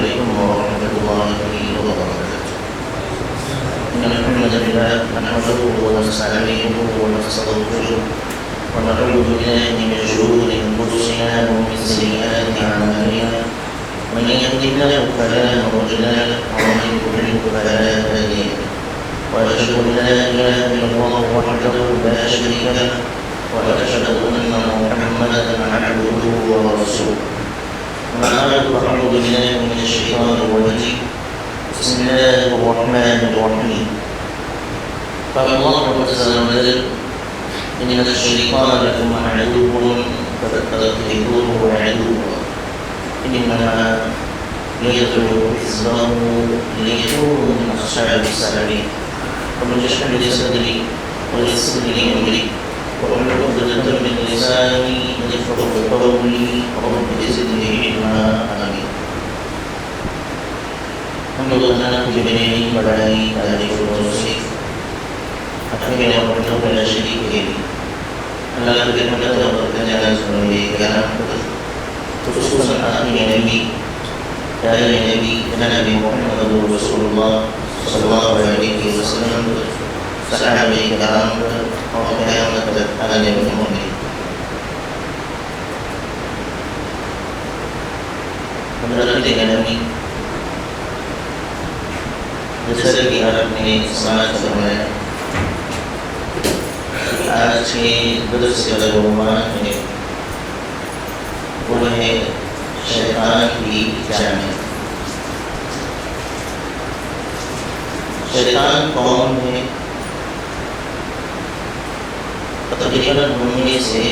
عليكم ورحمة الله وبركاته. إن الحمد لله نحمده ونستعينه ونستغفره ونعوذ بالله من شرور أنفسنا ومن سيئات أعمالنا. من يهده الله فلا مضل له ومن يضلل فلا هادي له. وأشهد أن لا إله إلا الله وحده لا شريك له وأشهد أن محمدا عبده ورسوله. أما بعد فأعوذ بالله من الشيطان الرجيم. بسم الله الرحمن الرحيم. قال الله عز وجل: إن الشيطان لكم عدو فاتخذوه عدوا إنما يدعو حزبه ليكونوا من أصحاب السعير. ومن يشرح لي صدري ويسر لي أمري واحلل عقدة من لساني يفقهوا قولي رب زدني علما. آمين. ہم لوگ کی بنی بڑائی تعریف و توصیف اپنے اور بندوں کا شریک کے لیے اللہ کی رحمت اور برکت جلال سنوے کرام خصوصاً آخری نبی پیارے نبی جناب محمد رسول اللہ صلی اللہ علیہ وسلم صحابہ کرام اور قیامت تک آنے والے مومنین. حضرت نبی جیسا کہ آپ نے سماعت فرمایا آج کے درس کا عنوان ہے وہ ہے شیطان کی جامع. شیطان کون ہے؟ تقریباً ہم میں سے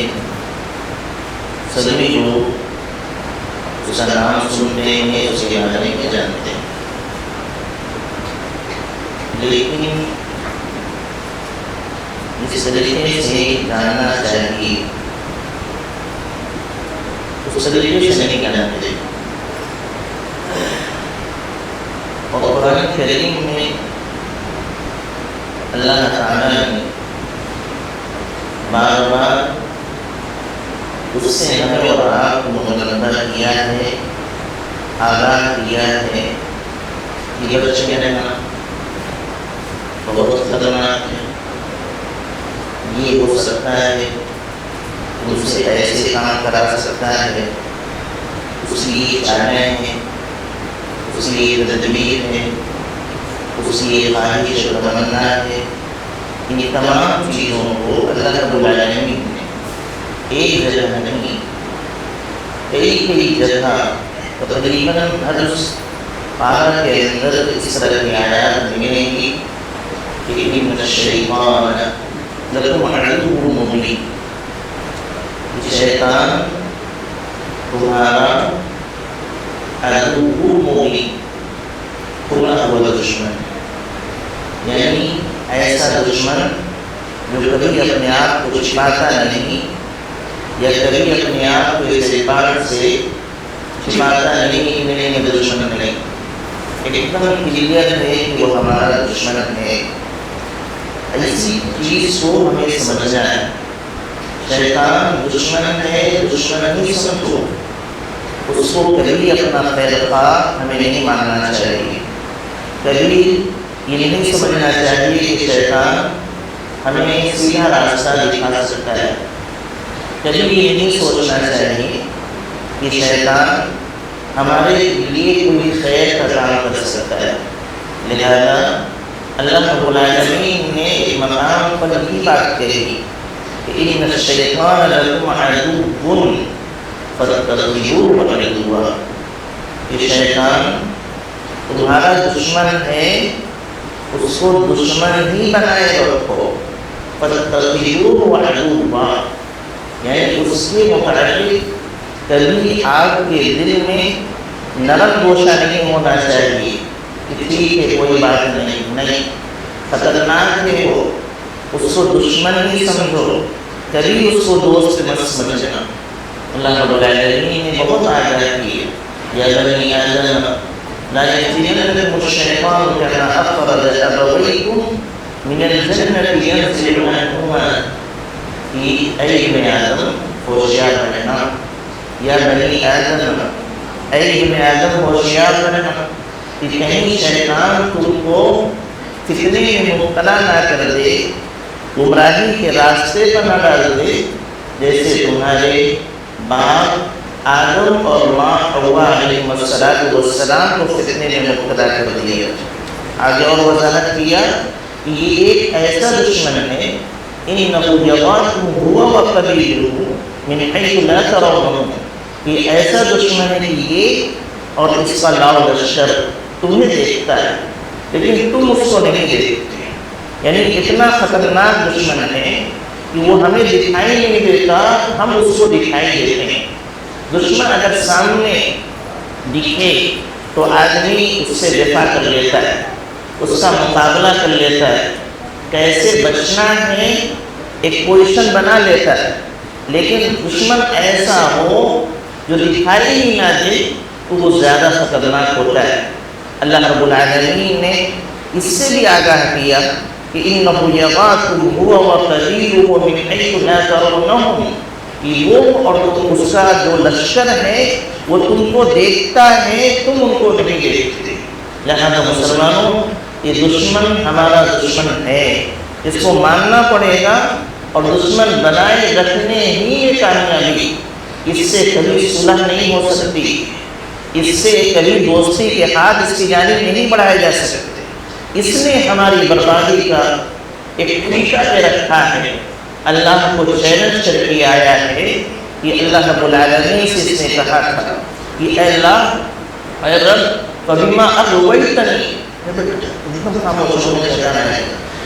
سبھی لوگ اس کا نام سنتے ہیں، اس کے بارے میں جانتے ہیں، لیکن اس طریقے سے جاننا چاہیے اس طریقے سے نہیں جانتے. اور قرآن کریم میں اللہ تعالیٰ نے بار بار اس سے ہمیں اور آپ کو مطالبہ کیا ہے، آگاہ کیا ہے کہ یہ بچے رہنا بہت خطرناک ہے، یہ ہو سکتا ہے، اس سے ایسے کام کرا سکتا ہے، اس کی یہ چاہیں ہیں، اس کی یہ تدبیر ہے، اس کی یہ خواہش و تمنا ہے. ان تمام چیزوں کو اللہ رب العالمین نے ایک جگہ نہیں کئی جگہ تقریباً ہر اس پارہ کے اندر اس طرح کی آیات ملیں گی کہ ان الشیطان لکم عدو مبین، شیطان تمہارا عدو مبین، کھلا ہوا دشمن، یعنی ایسا دشمن جو کبھی اپنے آپ کو چھپاتا نہیں یا کبھی اپنے آپ کو اس اعتبار سے چھپاتا نہیں کہ میرے میں دشمن نہیں، ایک دم کلیئر ہے کہ وہ ہمارا دشمن ہے. ایسی چیز کو ہمیں سمجھنا ہے. شیطان دشمن ہے، دشمن نہیں سمجھو، اس کو کبھی اپنا خیر خواہ ہمیں نہیں ماننا چاہیے. کبھی یہ نہیں سمجھنا چاہیے کہ شیطان ہمیں سیدھا راستہ دکھا سکتا ہے. کبھی یہ نہیں سوچنا چاہیے کہ شیطان ہمارے لیے کوئی خیر کا کام کر سکتا ہے. لہذا اللہ رب العالمین نے ایک مقام پر یہ بات کہی کہ ان الشیطان لکم عدو فاتخذوہ عدوا، کہ شیطان تمہارا دشمن ہے، اس کو دشمن ہی بنائے رکھو. فاتخذوہ عدوا، یعنی اس کے متعلق کبھی آپ کے دل میں نرم گوشہ نہیں ہونا چاہیے کہ ٹھیک ہے کوئی بات نہیں، خطرناک ہے وہ، اس کو دشمن ہی سمجھو، کبھی اس کو دوست مت سمجھنا. اللہ رب العالمین نے بہت آگاہ کی ہے، یا بنی آدم لا يفتننكم الشيطان كما أخرج أبويكم من الجنة ينزع عنهما. اے ابن آدم، ہوشیار رہنا، یا بنی آدم، اے ابن آدم ہوشیار رہنا کہ کہیں شیطان تم کو فتنے میں مبتلا نہ کر دے، گمراہی کے راستے پر نہ ڈال دے، جیسے تمہارے باپ آدم اور ماں حوا علیہ السلام کو فتنے میں مبتلا کر دیا۔ آگے اور وضاحت کیا کہ یہ ایک ایسا دشمن ہے، اِنَّهُ يَرَاكُمْ هُوَ وَقَبِيلُهُ مِنْ حَيْثُ لَا تَرَوْنَهُمْ، یہ ایسا دشمن ہے کہ یہ اور اس کا لاؤ لشکر تمہیں دیکھتا ہے لیکن تم اس کو نہیں دیکھتے۔ یعنی اتنا خطرناک دشمن ہے کہ وہ ہمیں دکھائی نہیں دیتا، ہم اس کو دکھائی دیتے ہیں۔ دشمن اگر سامنے دکھے تو آدمی اس سے دفاع کر لیتا ہے، اس کا مقابلہ کر لیتا ہے، کیسے بچنا ہے ایک پوزیشن بنا لیتا ہے۔ لیکن دشمن ایسا ہو جو دکھائی ہی نہ دے تو وہ زیادہ خطرناک ہوتا ہے۔ اللہ رب العالمین نے اس سے بھی آگاہ کیا کہ اِنَّهُ يَرَاكُمْ هُوَ وَقَبِيلُهُ مِنْ حَيْثُ لَا تَرَوْنَهُمْ، کہ وہ اور اس کا جو لشکر ہے وہ تم کو دیکھتا ہے، تم ان کو نہیں دیکھتے۔ لہذا مسلمانوں، یہ دشمن ہمارا دشمن ہے، اس کو ماننا پڑے گا اور دشمن بنائے رکھنے ہی یہ کامیابی۔ اس سے کبھی صلح نہیں ہو سکتی، اس سے کبھی دوستی کے ہاتھ اس کی جانب نہیں بڑھائے جا سکتے۔ اس نے ہماری بربادی کا ایک طریقہ پہ رکھا ہے۔ اللہ کو چیلنج کر کے آیا ہے کہ اللہ رب العالمین سے اس نے کہا تھا کہ اے اللہ، اے رب، فَبِمَا أَغْوَيْتَنِي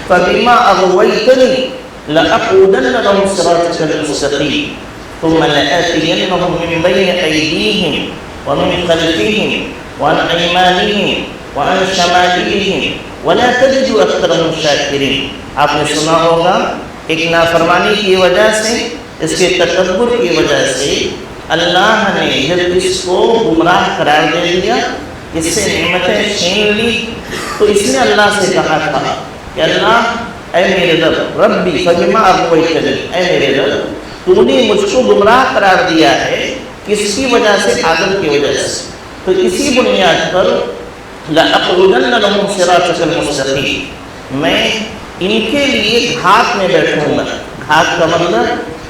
فَبِمَا أَغْوَيْتَنِي لَأَقْعُدَنَّ لَهُمْ صِرَاطَكَ الْمُسْتَقِيمَ ثُمَّ لَآتِيَنَّهُم مِّن بَيْنِ أَيْدِيهِمْ وَمِن خَلْفِهِمْ وَعَنْ أَيْمَانِهِمْ وَعَنْ شَمَائِلِهِمْ وَلَا تَجِدُ أَكْثَرَهُمْ شَاكِرِينَ۔ آپ نے سنا ہوگا ایک نافرمانی کی وجہ سے، اس کے تکبر کی وجہ سے اللہ نے جب اس کو گمراہ قرار دے دیا، اس سے نعمتیں چھین لی، تو اس نے اللہ سے کہا تھا کہ اللہ، اے میرے رب، ربی فبما اغویتنی، اے میرے رب، تو نے مجھ کو گمراہ قرار دیا ہے، کس کی وجہ سے؟ آدم کی وجہ سے۔ تو اسی بنیاد پر لَأَقْعُدَنَّ لَهُمْ صِرَاطَكَ الْمُسْتَقِيمَ، میں ان کے لیے گھات میں بیٹھوں گا۔ گھات کا مطلب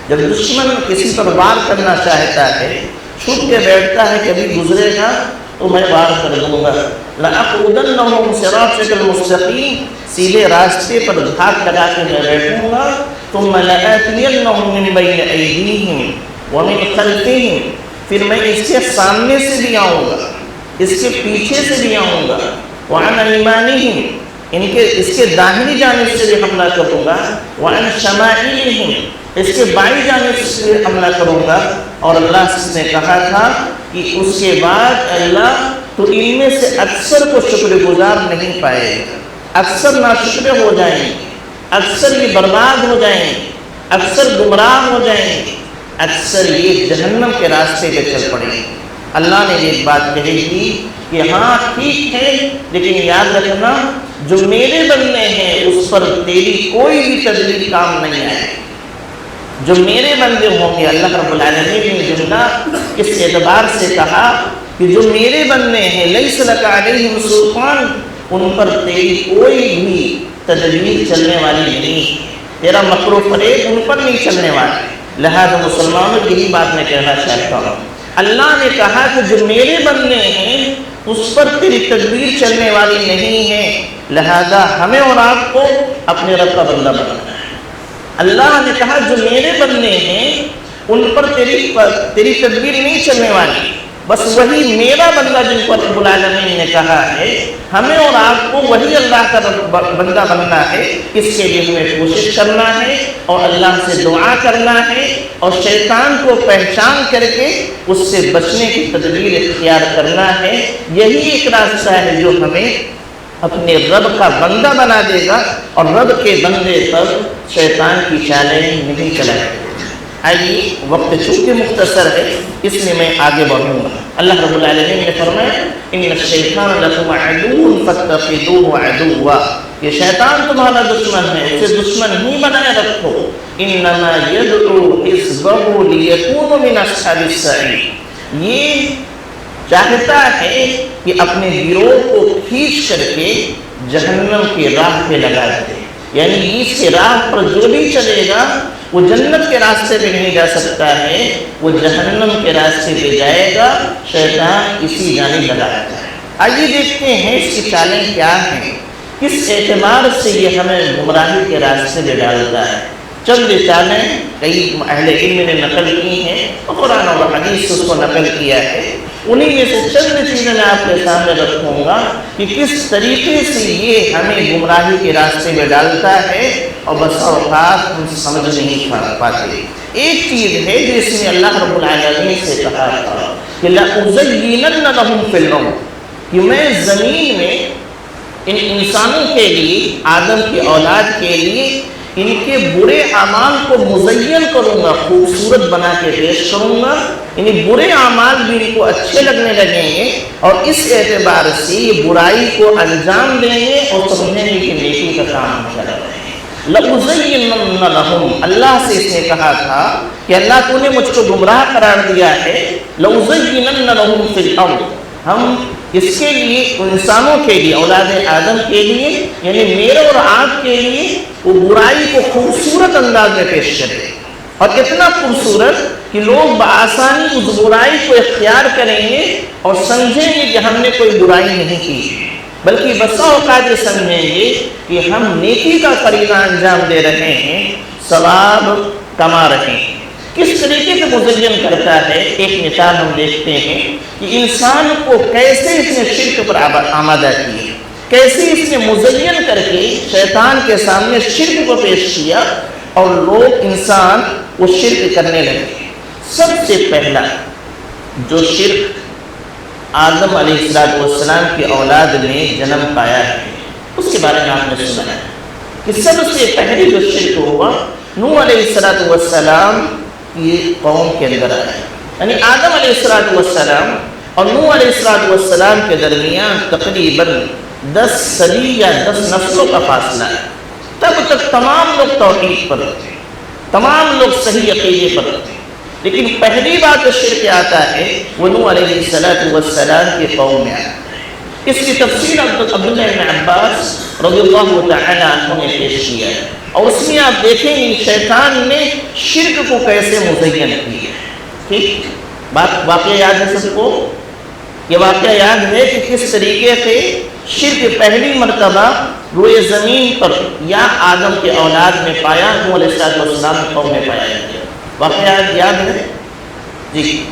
جب دشمن کسی پر وار کرنا چاہتا ہے، چھپ کے بیٹھتا ہے، کبھی گزرے گا تو میں وار کر دوں گا۔ لَأَقْعُدَنَّ لَهُمْ صِرَاطَكَ الْمُسْتَقِيمَ، سیدھے راستے پر گھات لگا کے میں بیٹھوں گا۔ ثُمَّ لَآتِيَنَّهُم مِّن بَيْنِ أَيْدِيهِمْ وَمِنْ خَلْفِهِمْ، پھر میں اس کے سامنے سے بھی آؤں گا، اس کے پیچھے سے بھی آؤں گا۔ وَعَنْ أَيْمَانِهِمْ، اس کے داہنی جانب سے بھی حملہ کروں گا۔ وَعَنْ شَمَائِلِهِمْ، اس کے بائیں جانب سے بھی حملہ کروں گا۔ اور اللہ نے کہا تھا کہ اس کے بعد اللہ تو ان میں سے اکثر کو شکر گزار نہیں پائے گا، اکثر ناشکر ہو جائیں گے، اکثر یہ برباد ہو جائیں گے، اکثر گمراہ ہو جائیں گے، اکثر یہ جہنم کے راستے پہ چل پڑیں گے۔ اللہ نے ایک بات کہی تھی کہ ہاں ٹھیک ہے، لیکن یاد رکھنا جو میرے بندے ہیں اس پر تیری کوئی بھی تدبیر کام نہیں آئے۔ جو میرے بندے ہوں گے، اللہ رب العالمین نے جملہ اس اعتبار سے کہا کہ جو میرے بندے ہیں، لیس لک علیہم سلطان، ان پر تیری کوئی بھی تدبیر چلنے والی نہیں، تیرا مکر و فریب ان پر نہیں چلنے والا۔ لہذا مسلمانوں یہی بات میں کہنا چاہتا ہوں، اللہ نے کہا کہ جو میرے بندے ہیں اس پر تیری تدبیر چلنے والی نہیں ہے، لہذا ہمیں اور آپ کو اپنے رب کا بندہ بننا ہے۔ اللہ نے کہا جو میرے بندے ہیں ان پر تیری تدبیر نہیں چلنے والی، بس وہی میرا بندہ جن کو رب العالمین نے کہا ہے، ہمیں اور آپ کو وہی اللہ کا بندہ بننا ہے۔ اس کے لیے ہمیں کوشش کرنا ہے اور اللہ سے دعا کرنا ہے اور شیطان کو پہچان کر کے اس سے بچنے کی تدبیر اختیار کرنا ہے۔ یہی ایک راستہ ہے جو ہمیں اپنے رب کا بندہ بنا دے گا اور رب کے بندے پر شیطان کی چالیں نہیں چلائے گا۔ آئیے، وقت چونکہ مختصر ہے اس لیے میں آگے بڑھوں گا۔ اللہ رب العالمین نے فرمایا ان الشیطان لکم عدو فاتخذوہ عدوا، یہ شیطان تمہارا دشمن ہے، اسے دشمن ہی بنائے رکھو۔ انما یدعو حزبہ لیکونوا من اصحاب السعیر، یہ چاہتا ہے کہ اپنے گروہ کو کھینچ کر کے جہنم کی راہ پہ لگا دے، یعنی اس کے راہ پر جو بھی چلے گا وہ جنت کے راستے پہ نہیں جا سکتا ہے، وہ جہنم کے راستے پہ جائے گا، شیطان اسی جانب لگاتا ہے۔ آئیے دیکھتے ہیں اس کی چالیں کیا ہیں، کس اعتبار سے یہ ہمیں گمراہی کے راستے پہ ڈالتا ہے۔ چند چالیں کئی اہل علم نے نقل کی ہیں اور قرآن اور حدیث اس کو نقل کیا ہے، انہی میں سے چند چیزیں میں آپ کے سامنے رکھوں گا کہ کس طریقے سے یہ ہمیں گمراہی کے راستے میں ڈالتا ہے اور بس اوقات ہم سمجھ نہیں پاتے۔ ایک چیز ہے جس نے اللہ رب العالمین سے کہا تھا کہ لَأُزَيِّنَنَّ لَهُمْ فِي الْأَرْضِ، کہ میں زمین میں ان انسانوں کے لیے، آدم کی اولاد کے لیے ان کے برے اعمال کو مزین کروں گا، خوبصورت بنا کے پیش کروں گا، یعنی برے اعمال بھی ان کو اچھے لگنے لگیں گے اور اس اعتبار سے یہ برائی کو انجام دیں گے اور سمجھیں گے کہ نیکی کا کام چل رہا ہے۔ لَأُزَيِّنَنَّ لَهُمْ، اللہ سے اس نے کہا تھا کہ اللہ تو نے مجھ کو گمراہ قرار دیا ہے، لَأُزَيِّنَنَّ لَهُمْ فِي الْأَرْضِ، ہم اس کے لیے، انسانوں کے لیے، اولاد آدم کے لیے، یعنی میرے اور آپ کے لیے وہ برائی کو خوبصورت انداز میں پیش کرے، اور اتنا خوبصورت کہ لوگ بآسانی اس برائی کو اختیار کریں گے اور سمجھیں گے کہ ہم نے کوئی برائی نہیں کی، بلکہ بسا اوقات یہ سمجھیں گے کہ ہم نیکی کا فریضہ انجام دے رہے ہیں، ثواب کما رہے ہیں۔ کس طریقے سے مزین کرتا ہے، ایک مثال ہم دیکھتے ہیں کہ انسان کو کیسے اس نے شرک پر آمادہ کیا، کیسے اس نے مزین کر کے شیطان کے سامنے شرک کو پیش کیا اور لوگ انسان وہ شرک کرنے لگے۔ سب سے پہلا جو شرک آدم علیہ السلام کی اولاد نے جنم پایا ہے، اس کے بارے میں آپ نے سنا ہے کہ سب سے پہلی جو شرک ہوا نوح علیہ السلام کی قوم کے اندر آیا، یعنی آدم علیہ السلام اور نوح علیہ السلام کے درمیان تقریباً 10 صدی یا 10 نسلوں کا فاصلہ ہے۔ تب تک تمام لوگ توحید پر رہتے، تمام لوگ صحیح عقیدے پر رہتے، لیکن پہلی بات جو شرک آتا ہے وہ نوح علیہ السلام کی قوم میں آتا ہے۔ اس کی تفسیر عبداللہ بن عباس رضی اللہ تعالی عنہ نے پیش کیا ہے، اور اس میں آپ دیکھیں گے شیطان نے شرک کو کیسے مزین کیا۔ ٹھیک بات واقعہ یاد ہے سب کو؟ یہ واقعہ یاد ہے کہ کس طریقے سے شرک پہلی مرتبہ روئے زمین پر یا آدم کے اولاد میں پایا، نوح علیہ السلام کی قوم میں پایا گیا۔ واقعہ یاد ہے؟ جی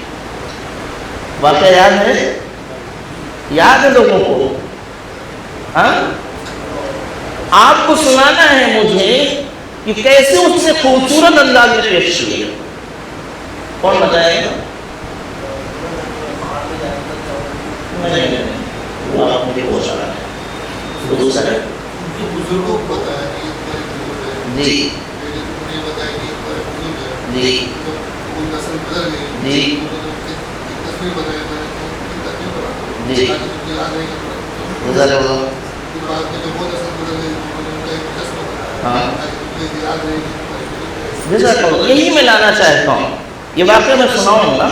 واقعہ یاد ہے؟ یاد ہے لوگوں کو؟ ہاں آپ کو سنانا ہے مجھے کہ کیسے اس نے خوبصورت انداز میں پیش کیا، کون بتائے گا؟ نہیں وہ آپ مجھے بہت سارا ہے دوسرا ہے بزرگوں کو بتایا جی جی جی جی یہی میں لانا چاہتا ہوں، یہ واقعہ میں سناؤں گا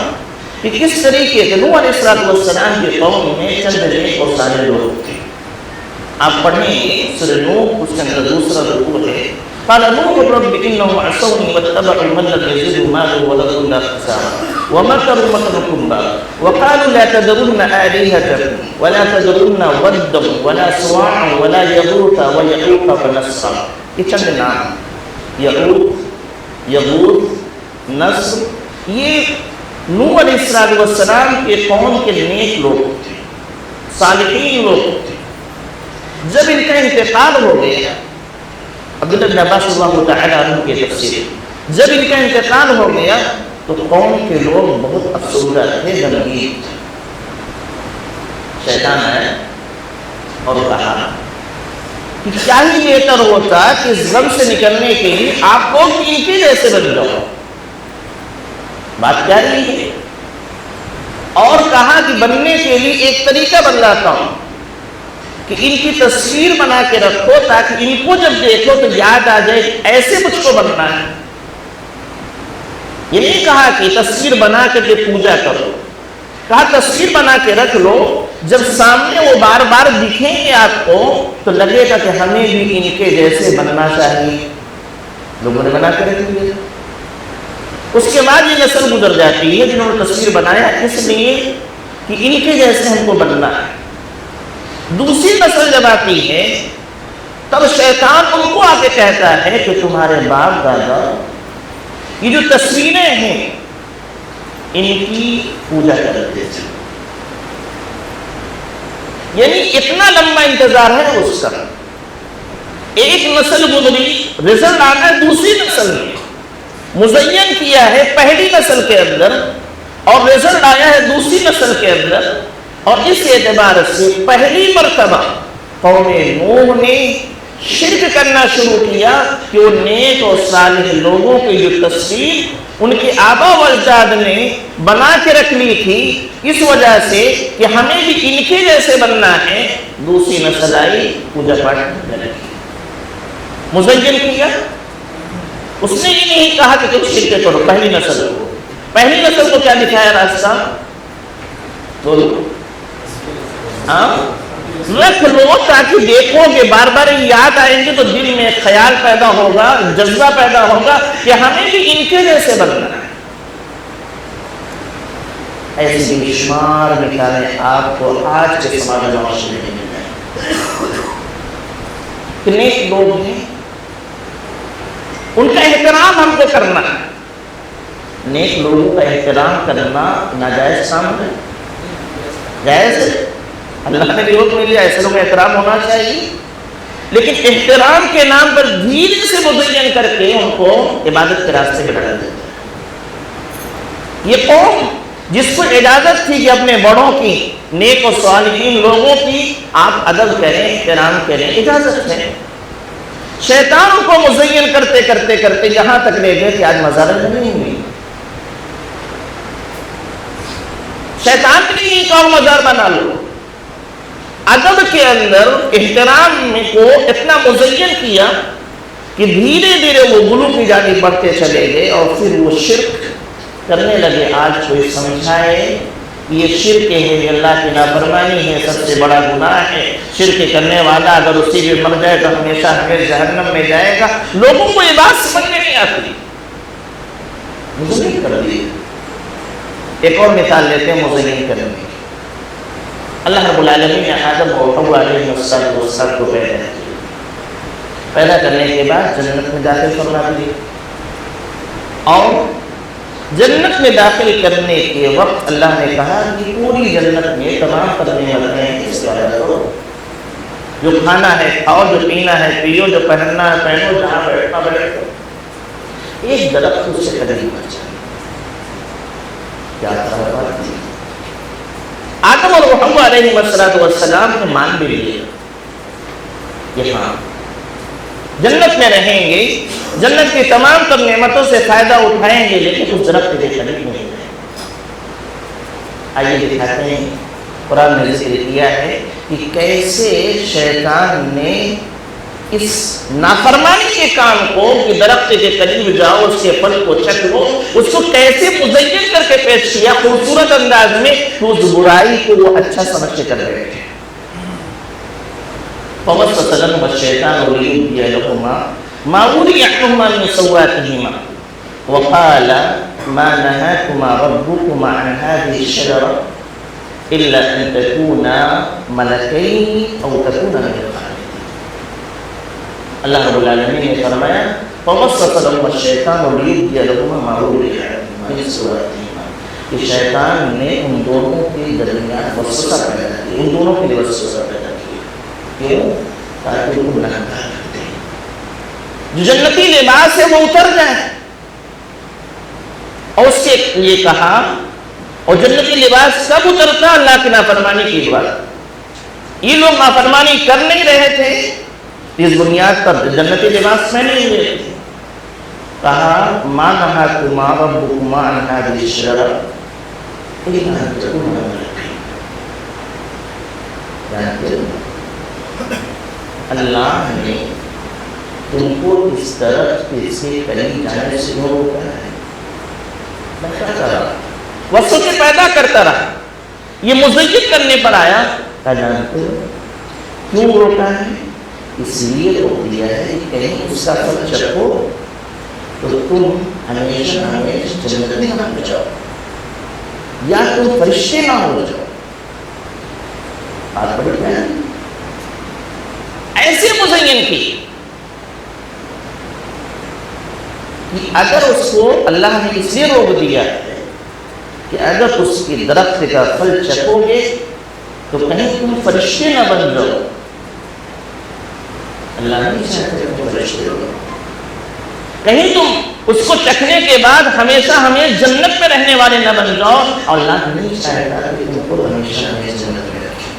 کہ کس طریقے سے نوح علیہ السلام کی قوم میں چند نیک اور صالح لوگ تھے۔ آپ پڑھیں گے سورہ نوح، اس کے اندر دوسرا رکوع ہے، قال نوح رب انهم عصوني واتبعوا من لم يزده ماله وولده الا خسارا ومكروا مكرا كبارا وقالوا لا تذرن آلهتكم ولا تذرن ودا ولا سواعا ولا يغوث ويعوق ونسرا۔ یہ چند نام، یغوث، نسر، یہ نوح علیہ السلام کے قوم کے نیک لوگ تھے، صالحین لوگ تھے۔ جب ان کا انتقال ہو گیا، عبداللہ بن عباس اللہ تعالی عنہ کی تفسیر، جب ان کا انتقال ہو گیا تو قوم کے لوگ بہت افسردہ تھے، غمگین تھے۔ شیطان آیا اور کہا کہ کیا ہی بہتر ہوتا کہ اس غم سے نکلنے کے لیے آپ لوگ ان کے جیسے بن جاؤ۔ بات کیا رہی ہے؟ اور کہا کہ بننے کے لیے ایک طریقہ بتلاتا ہوں کہ ان کی تصویر بنا کے رکھو تاکہ ان کو جب دیکھو تو یاد آ جائے ایسے مجھ کو بننا ہے۔ یہ نہیں کہا کہ تصویر بنا کر کے پوجا کرو، کہا تصویر بنا کے رکھ لو، جب سامنے وہ بار بار دکھیں گے آپ کو تو لگے گا کہ ہمیں بھی ان کے جیسے بننا چاہیے۔ لوگوں نے بنا کے رکھ لیا۔ اس کے بعد یہ نسل گزر جاتی ہے جنہوں نے تصویر بنایا اس لیے کہ ان کے جیسے ہم کو بننا ہے۔ دوسری نسل جب آتی ہے تب شیطان ان کو آ کے کہتا ہے کہ تمہارے باپ دادا یہ جو تصویریں ہیں ان کی پوجا کرتے تھے۔ یعنی اتنا لمبا انتظار ہے اس کا، ایک نسل گزری، رزلٹ آنا ہے دوسری نسل میں، مزین کیا ہے پہلی نسل کے اندر اور رزلٹ آیا ہے دوسری نسل کے اندر، اور اس اعتبار سے پہلی مرتبہ قوم نوح نے شرک کرنا شروع کیا کہ وہ نیک اور صالح لوگوں کی جو تصویر ان کے آبا و اجداد نے بنا کے رکھ لی تھی، اس وجہ سے کہ ہمیں بھی ان کے جیسے بننا ہے، دوسری نسل آئی پوجا پاٹ کرنے لگی، مزین کیا۔ اس نے یہ نہیں کہا کہ تم شرک کرو، پہلی نسل کو کیا دکھایا راستہ؟ بولو رکھ لو تاکہ دیکھو کہ بار بار یاد آئیں گے تو دل میں خیال پیدا ہوگا، جذبہ پیدا ہوگا کہ ہمیں بھی ان کے جیسے بننا ہے۔ ایسی بے شمار مثالیں آپ کو آج کے سماج میں معاشرے میں مل جائیں۔ نیک لوگ ہیں، ان کا احترام ہم کو کرنا ہے۔ نیک لوگوں کا احترام کرنا ناجائز کام ہے؟ جائز ہے، اللہ نے بھی حکم دیا ایسے لوگوں کا احترام ہونا چاہیے، لیکن احترام کے نام پر دھیرے سے مزین کر کے ان کو عبادت کے راستے پہ ڈال دیتے ہیں۔ یہ قوم جس کو اجازت تھی کہ اپنے بڑوں کی، نیک و صالحین لوگوں کی آپ ادب کریں، احترام کریں، اجازت ہے، شیطان ان کو مزین کرتے کرتے کرتے یہاں تک لے گئے کہ آج مزاریں نہیں ہوئی۔ شیطان کے لیے ایک اور مزار بنا لو، ادب کے اندر احترام کو اتنا مزین کیا کہ دھیرے دھیرے وہ غلو کی جانب بڑھتے چلے گئے اور پھر وہ شرک کرنے لگے۔ آج کوئی سمجھائے یہ شرک ہے، یہ اللہ کی نافرمانی ہے، سب سے بڑا گناہ ہے، شرک کرنے والا اگر اسی میں مر جائے تو ہمیشہ ہمیں جہنم میں جائے گا۔ لوگوں کو یہ بات سمجھ میں نہیں آتی، مزین کر دی۔ ایک اور مثال لیتے ہیں مزین کرنے کی۔ اللہ رب العالمین نے آدم اور حوا علیہ السلام کو پیدا کیا، پیدا کرنے کے بعد جنت میں داخل فرما دیا، اور جنت میں داخل کرنے کے وقت اللہ نے کہا کہ پوری جنت میں تمام کرنے والے ہیں اس طرح کرو، جو کھانا ہے کھاؤ، جو پینا ہے پیو، جو پہننا ہے پہنو، جہاں بیٹھنا بیٹھو، ایک درخت اس سے قریب مت جائے۔ کیا بات تھی؟ آدم اور حوا علیہ السلام نے مان بھی لیا کہ ہاں جنت میں رہیں گے، جنت کی تمام تر نعمتوں سے فائدہ اٹھائیں گے، لیکن اس درخت کے قریب نہیں جائیں گے۔ آئیے دکھاتے ہیں، قرآن نے ذکر کیا ہے کہ کیسے شیطان نے اس نافرمانی کے کام کو کہ درخت کے قریب جاؤ، اس کے پھل کو چکھ لو، اس کو کیسے مزین کر کے پیش کیا خوبصورت انداز میں، تو اس برائی کو وہ اچھا سمجھ کے کر رہے تھے۔ فَوَسْوَسَ الشَّيْطَانُ لِيُبْدِيَ لَهُمَا مَا وُرِيَ عَنْهُمَا مِنْ سَوْآتِهِمَا وَقَالَ مَا نَهَاكُمَا رَبُّكُمَا عَنْ هَٰذِهِ الشَّجَرَةِ إِلَّا أَن تَكُونَا مَلَكَيْنِ أَوْ تَكُونَا مِنَ الْخَالِدِينَ۔ اللہ رب العالمین نے فرمایا فَوَسْوَسَ لَهُمَا الشَّيْطَانُ لِيُبْدِيَ لَهُمَا مَا وُرِيَ عَنْهُمَا مِنْ سَوْآتِهِمَا، کہ شیطان نے ان دونوں کے درمیان وسوسہ پیدا کیا، ان دونوں کے لیے وسوسہ پیدا کیا، کیوں؟ تاکہ وہ گناہگار کرتے ہیں، جو جنتی لباس ہے وہ اتر جائے، اور اس کے لیے کہا، اور جنتی لباس کب اترتا؟ اللہ کی نافرمانی کی بات۔ یہ لوگ نافرمانی کر نہیں رہے تھے، اس بنیاد پر جنتی لباس میں نہیں ہوئے تھے۔ کہا مَا نَهَاكُمَا رَبُّكُمَا عَنْ هَٰذِهِ الشَّجَرَةِ إِلَّا أَن تَكُونَا مَلَكَيْنِ۔ اللہ نے تم کو اس طرف سے قریب جانے سے کیوں روکا ہے؟ وسوسے پیدا کرتا رہا، یہ مزین کرنے پر آیا، کہا جانتے ہو کیوں روکا ہے؟ اس لیے روک دیا ہے کہ کہیں اس کا پھل چکھو تو تم ہمیشہ ہمیشہ جنت میں نہ ہو جاؤ یا تم فرشتے نہ ہو جاؤ۔ بات بڑی ہے، ایسے مزین کی کہ اگر اس کو اللہ نے اس لیے روک دیا ہے کہ اگر اس کی درخت کا پھل چکھو گے تو کہیں تم فرشتے نہ بن جاؤ۔ اللہ نہیں چاہتے تم فرشتے ہو، کہیں تم اس کو چکھنے کے بعد ہمیشہ ہمیں جنت میں رہنے والے نہ بن جاؤ، اور اللہ نہیں چاہتا کہ تم کو ہمیشہ ہمیں جنت میں رکھے۔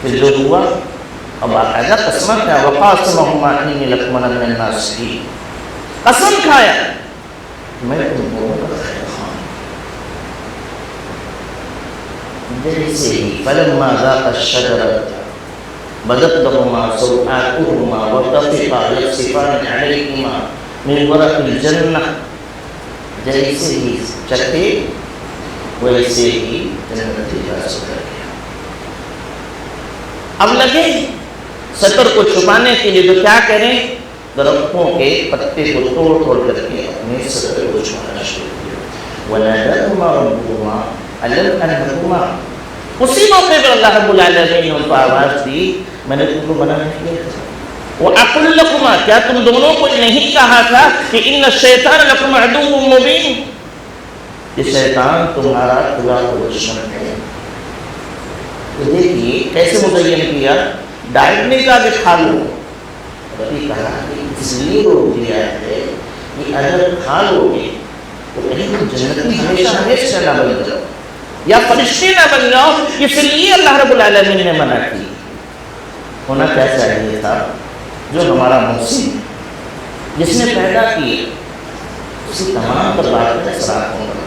پھر جو ہوا اور باقاعدہ قسم کھایا، وقاسمہما انی لکما لمن الناصحین، قسم کھایا میں تم کو جیسے ہی فلما ذاق الشجرۃ بدت لهما سوآتهما وطفقا يخصفان عليهما من ورق الجنہ، جیسے ہی چکھے ویسے ہی جنت اجازت کر گیا۔ اب لگے سطر کو چھپانے کے لیے تو کیا کریں، درختوں کے پتے کو توڑ توڑ کر کے اپنے سطر کو چھپانا شروع کیا۔ وَنَادَاهُمَا رَبُّهُمَا أَلَمْ أَنْهَكُمَا، اسی موقع پر اللہ رب العالمین نے ان کو آواز دی، میں نے تم کو منع نہیں کیا تھا۔ وَأَقُلْ لَكُمَا، کیا تم دونوں کو نہیں کہا تھا کہ إِنَّ الشَّيْطَانَ لَكُمْ عَدُوٌّ مُّبِينٌ، کہ شیطان تمہارا کھلا ہوا دشمن ہے۔ تو دیکھیے کیسے مزین کیا، ڈائٹ نہیں کہا کہ کھا لو، بلکہ کہا کہ اس لیے روک دیا ہے کہ اگر کھا لو گے تو کہیں تم جنتی ہمیشہ ہمیشہ نہ بن جاؤ یا فرشتے نہ بن جاؤ، اس لیے اللہ رب العالمین نے منع کی۔ ہونا کیا چاہیے تھا، جو ہمارا محسن جس نے پیدا کیے اس کی تمام پر بات کا اثرات ہوگا،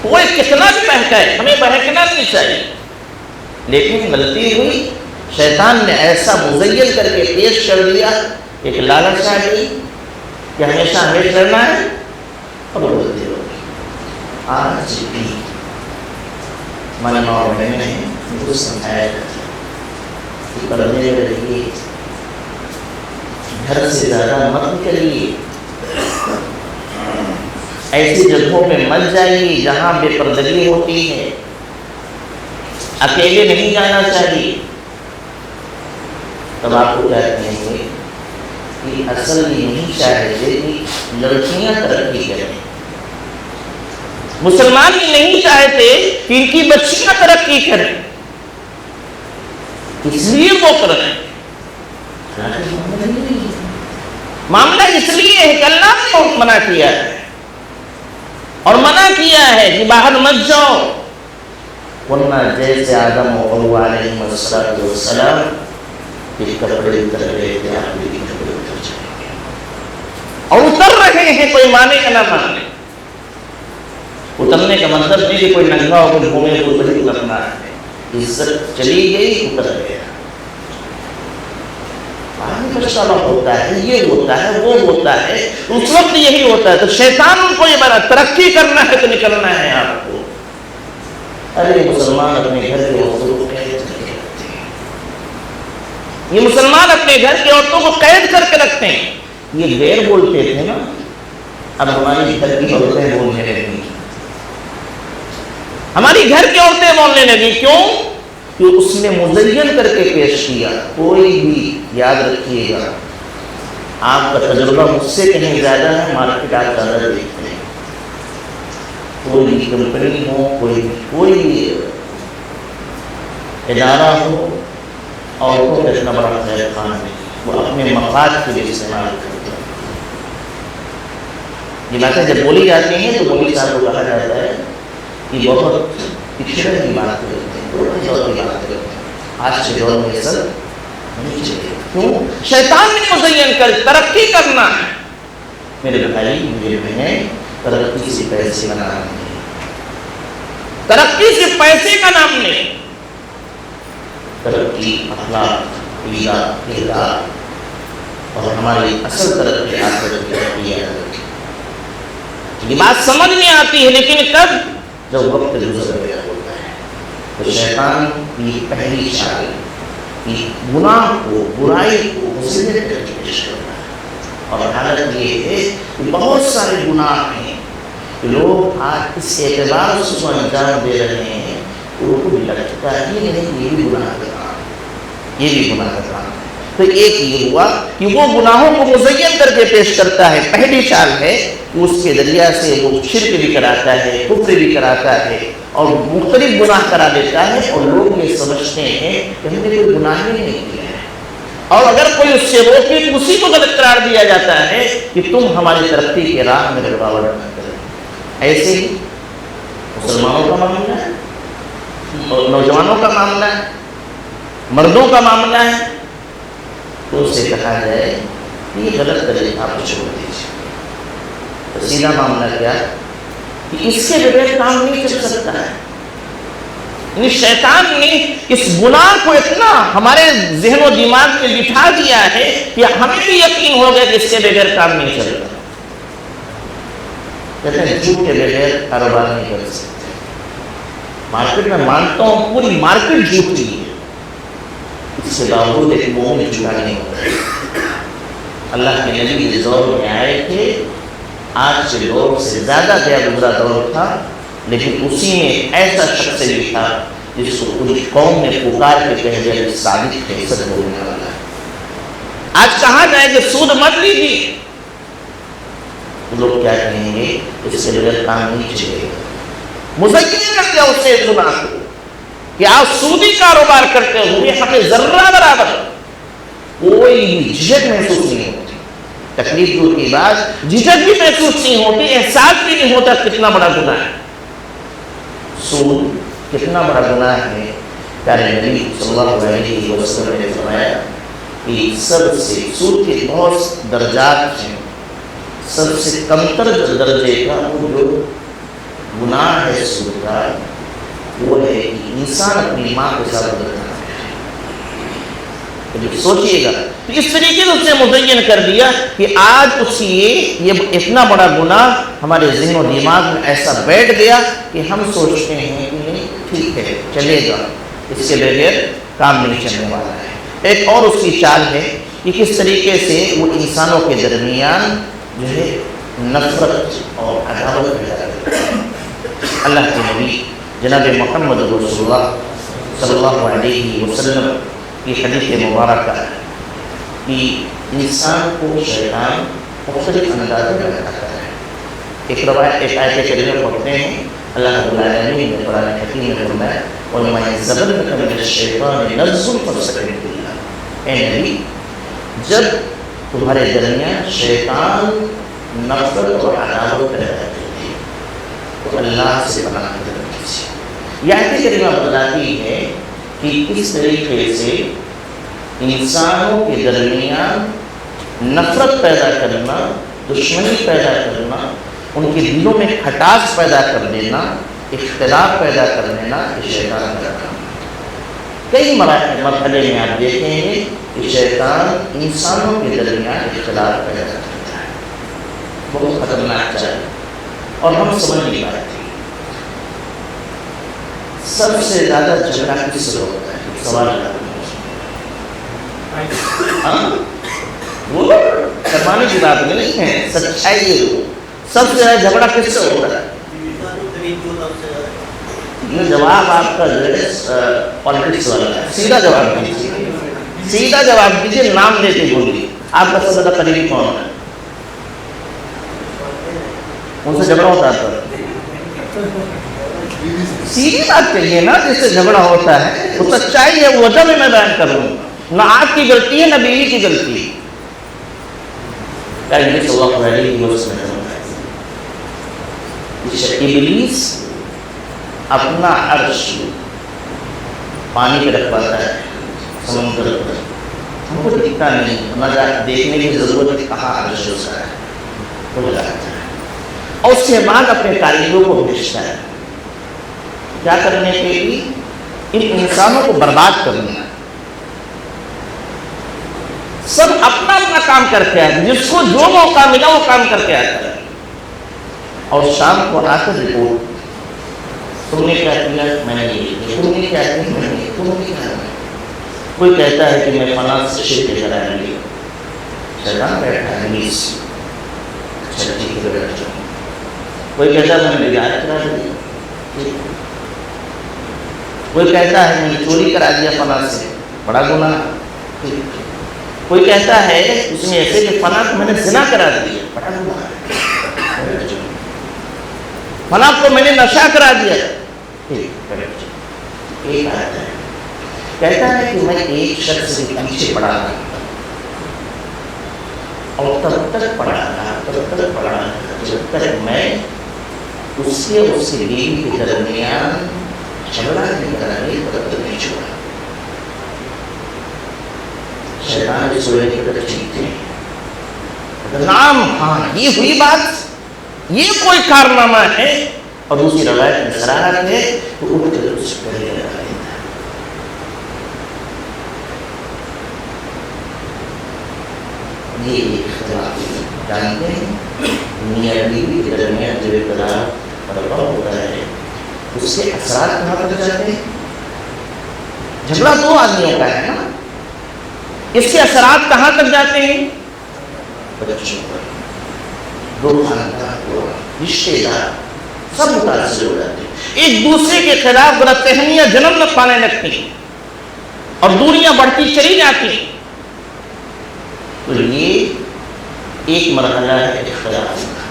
کوئی کتنا بھی بہکائے ہمیں بہکنا نہیں چاہیے، لیکن غلطی ہوئی، شیطان نے ایسا مزین کر کے پیش کر دیا، ایک لالچ آ گئی کہ ہمیشہ ہمیشہ رہنا ہے، اور غلطی ہو گئی۔ آج بھی ہمارے ماں بہن نے مجھے سمجھایا جاتا کہ پردے میں رہیے، گھر سے زیادہ مت نکلیے، ایسی جگہوں پہ مت جائیے جہاں بے پردگی ہوتی ہے، اکیلے نہیں جانا چاہیے۔ تب آپ کو کیا کہیں گے کہ اصل یہ نہیں چاہتے کہ لڑکیاں ترقی کریں، مسلمان یہ نہیں چاہتے کہ ان کی بچیاں ترقی کریں، اس لیے وہ کر رہے ہیں۔ معاملہ اس لیے ہے کہ اللہ نے بہت منع کیا ہے، اور منع کیا ہے کہ باہر مت جاؤ، ورنہ جیسے آدم و حوا علیہ السلام کے کپڑے اتر رہے تھے، آپ کے کپڑے اتر جائیں گے، اور اتر رہے ہیں، کوئی مانے یا نہ مانے۔ اترنے کا مطلب نہیں کہ کوئی ننگا ہو کوئی گھومے کوئی بڑی اترنا ہے، عزت چلی گئی اتر گیا۔ پچھتاوا ہوتا ہے، یہ ہوتا ہے، وہ ہوتا ہے، اس وقت یہی ہوتا ہے۔ تو شیطان ان کو یہ بنا ترقی کرنا ہے تو نکلنا ہے آپ کو۔ ارے مسلمان اپنے گھر کے عورتوں کو قید کر کے رکھتے ہیں، یہ مسلمان اپنے گھر کی عورتوں کو قید کر کے رکھتے ہیں۔ یہ غیر بولتے تھے نا، اب ہماری گھر کی عورتیں بولنے لگی، ہماری گھر کی عورتیں بولنے لگی۔ کیوں؟ کہ اس نے مزین کر کے پیش کیا۔ کوئی بھی یاد رکھیے گا، آپ کا تجربہ مجھ سے کہیں زیادہ ہے، مارکیٹ آپ زیادہ دیکھتے ہیں، کوئی کمپنی ہو، کوئی ادارہ ہو، عورتوں کا اتنا بڑا خیر خان ہے، وہ اپنے مفاد کے لیے استعمال کرتے ہیں۔ یہ باتیں جب بولی جاتی ہیں تو مولوی صاحب کو کہا جاتا ہے کہ بہت پچھڑے کی بات کرتے ہیں، پرانے دور کی بات کرتے ہیں، آج کے دور میں یہ سب نہیں چاہیے۔ کیوں؟ شیطان نے مزین کر ترقی کرنا ہے۔ میرے بھائی میرے بہنیں، ترقی سے پیسے کا نام نہیں، ترقی سے پیسے کا نام نہیں، ترقی اخلاق، کردار، اور ہماری اصل ترقی آخرت کی ترقی ہے۔ یہ بات سمجھ میں آتی ہے، لیکن کب؟ جب وقت گزر گیا ہوتا ہے۔ تو شیطان کی پہلی چال گناہ کو، برائی کو مزین کر کے پیش کرتا ہے، اور حالت یہ ہے کہ بہت سارے گناہ ہیں کہ لوگ آج اس اعتبار سے اس کو انجام دے رہے ہیں، ان کو بھی لگتا ہے یہ نہیں، یہ بھی گناہ کا کام، یہ بھی گناہ کا کام ہے۔ تو ایک یہ ہوا کہ وہ گناہوں کو مزین کر کے پیش کرتا ہے، پہلی چال ہے کہ اس کے ذریعہ سے وہ شرک بھی کراتا ہے، کفر بھی کراتا ہے، اور مختلف گناہ کرا دیتا ہے، اور لوگ یہ سمجھتے ہیں کہ ہم نے کوئی گناہ ہی نہیں کیا ہے، اور اگر کوئی اس سے روکے تو اسی کو غلط قرار دیا جاتا ہے کہ تم ہماری ترقی کے راہ میں رکاوٹ نہ کرو۔ ایسے ہی مسلمانوں کا معاملہ ہے، اور نوجوانوں کا معاملہ ہے، مردوں کا معاملہ ہے، تو اسے کہا جائے کہ یہ غلط طریقہ آپ چھوڑ دیجیے۔ تو سیدھا معاملہ کیا کہ اس کے بغیر کام نہیں چل سکتا ہے۔ یعنی شیطان نے اس گناہ کو اتنا ہمارے ذہن و دماغ میں بٹھا دیا ہے کہ ہمیں بھی یقین ہو گیا کہ اس کے بغیر کام نہیں چلتا۔ کہتے ہیں جھوٹ کے بغیر کاروبار نہیں کر سکتے۔ مارکیٹ میں مانتا ہوں پوری مارکیٹ جھوٹ کی ہے، اس کے باوجود ایک مومن جھوٹا نہیں ہوتا۔ اللہ کے نبی اس دور میں آئے تھے، آج کے دور سے زیادہ گزرا دور تھا، لیکن اسی میں ایسا شخص بھی تھا جس کو پوری قوم نے پکار کے کہہ دیا کہ صادق ہے، سچ بولنے والا ہے۔ آج کہا جائے کہ سود مت لیجیے، لوگ کیا کہیں گے؟ اس سے بغیر کام نہیں چلے گا۔ مزین کر دیا اس نے گناہ کو کہ آپ سودی کاروبار کرتے ہوئے ہمیں ذرہ برابر کوئی بھی جھجک محسوس نہیں ہوتی، تکلیف دور کی بات، جھجک بھی محسوس نہیں ہوتی، احساس بھی نہیں ہوتا کتنا بڑا گناہ ہے۔ سود کتنا بڑا گناہ ہے۔ پیارے نبی صلی اللہ علیہ وسلم نے فرمایا کہ سب سے سود کے بہت درجات ہیں، سب سے کمتر درجے کا وہ جو گناہ ہے سود کا، وہ ہے کہ انسان اپنی ماں کے ساتھ بدکاری کرے۔ سوچئے گا، تو اس طریقے سے اس نے مزین کر دیا کہ آج اس یہ اتنا بڑا گناہ ہمارے ذہن و دماغ میں ایسا بیٹھ گیا کہ ہم سوچتے ہیں کہ نہیں ٹھیک ہے چلے گا، اس کے بغیر کام نہیں چلنے والا ہے۔ ایک اور اس کی چال ہے کہ کس طریقے سے وہ انسانوں کے درمیان جو ہے نفرت اور عداوت پیدا کرتا ہے۔ اللہ کے نبی جناب محمد رسول اللہ صلی اللہ علیہ وسلم کی حدیث مبارکہ کہ انسان کو شیطان مختلف اندازوں میں بتاتا ہے۔ ایک آیت کریمہ پڑھتے ہیں، اللہ رب العالمین نے قرآن حکیم میں فرمایا وَمَا يَنزَغَنَّكَ مِنَ الشَّيْطَانِ نَزْغٌ فَاسْتَعِذْ بِاللَّهِ۔ اے نبی، جب تمہارے درمیان شیطان نفرت اور عداوت پیدا کرتے ہیں تو اللہ سے پناہ طلب کیجیے۔ یہ آیت کریمہ بتاتی ہے کہ کس طریقے سے انسانوں کے درمیان نفرت پیدا کرنا، دشمنی پیدا کرنا، ان کے دلوں میں کھٹاس پیدا کر دینا، اختلاف پیدا کر دینا، یہ شیطان کا کام ہے۔ کئی مرحلے میں آپ دیکھیں گے کہ شیطان انسانوں کے درمیان اختلاف پیدا کرتا ہے، بہت خطرناک چال اور ہم سمجھ نہیں پاتے۔ سب سے زیادہ جھگڑا کس سے ہوتا ہے؟ سوال وہ شرمانے کی بات نہیں ہے، سچائی ہے۔ سب سے زیادہ جھگڑا کس سے ہوتا ہے؟ یہ جواب آپ کا جو ہے پالیٹکس والا ہے، سیدھا جواب دیجیے، سیدھا جواب دیجیے، نام لے کے بولیے۔ آپ کا سب سے زیادہ قریبی کون ہے؟ ان سے جھگڑا ہوتا ہے؟ سیدھی بات کہیے نا، جس سے جھگڑا ہوتا ہے وہ سچائی ہے، وجہ بھی میں بیان کروں گا، نہ آپ کی غلطی ہے نہ بیوی کی غلطی ہے۔ نبی صلی اللہ علیہ وسلم ابلیس اپنا عرش پانی پہ رکھواتا ہے، سمندر پر، ہم کو دکھتا نہیں، ہمیں دیکھنے کی ضرورت ہے کہاں عرش ہوتا ہے، وہ لگاتا ہے، اور اس کے بعد اپنے کاریگروں کو بھیجتا ہے کیا کرنے کے لیے؟ ان انسانوں کو برباد کرنا۔ سب اپنا اپنا کام کرتے ہیں، جس کو جو موقع ملا وہ کام کرتے آتا ہے۔ اور شام کو آ کر رپورٹ، تم نے کیا کیا؟ میں نے یہ کیا۔ تم نے کیا کیا؟ میں نے۔ تم نے کیا کیا؟ کوئی کہتا ہے کہ میں فلاں سے شرک کرا لیا، شیطان بیٹھا ہے نیز، اچھا ٹھیک ہے بیٹھ جاؤ۔ کوئی کہتا ہے میں نے بدعت کرا دیا، کوئی کہتا ہے میں نے چوری کرا دیا فلاں سے، بڑا گناہ۔ کوئی کہتا ہے اس میں ایسے کہ فلاں کو میں نے زنا کرا دیا، بڑا گناہ۔ فلاں کو میں نے نشہ کرا دیا، ایک آتا ہے کہتا ہے کہ میں ایک شخص کے پیچھے پڑا رہا اور تب تک پڑا رہا جب تک میں اس کے اور اس کی بیوی کے درمیان جھگڑا نہیں کرانے تب تک نہیں چھوڑا۔ شیطان اس وجہ کی طرف چیزیں نام، ہاں یہ ہوئی بات، یہ کوئی کارنامہ ہے، اور دوسری روایت میں صراحت ہے تو اٹھ کر اس پر لگا دیتا ہے۔ یہ اختلاف جانتے ہیں میاں بیوی کے درمیان جو اختلاف برپا ہوتا ہے اس کے اثرات کہاں تک جاتے ہیں؟ جھگڑا دو آدمیوں کا ہے نا، اس کے اثرات کہاں تک جاتے ہیں؟ بچوں پر، دو خاندان کو، رشتے دار سب متاثر ہو جاتے ہیں، ایک دوسرے کے خلاف غلط فہمیاں جنم نہ پانے لگتی ہیں اور دوریاں بڑھتی چلی جاتی ہیں۔ تو یہ ایک مرحلہ ہے اختلاف کا۔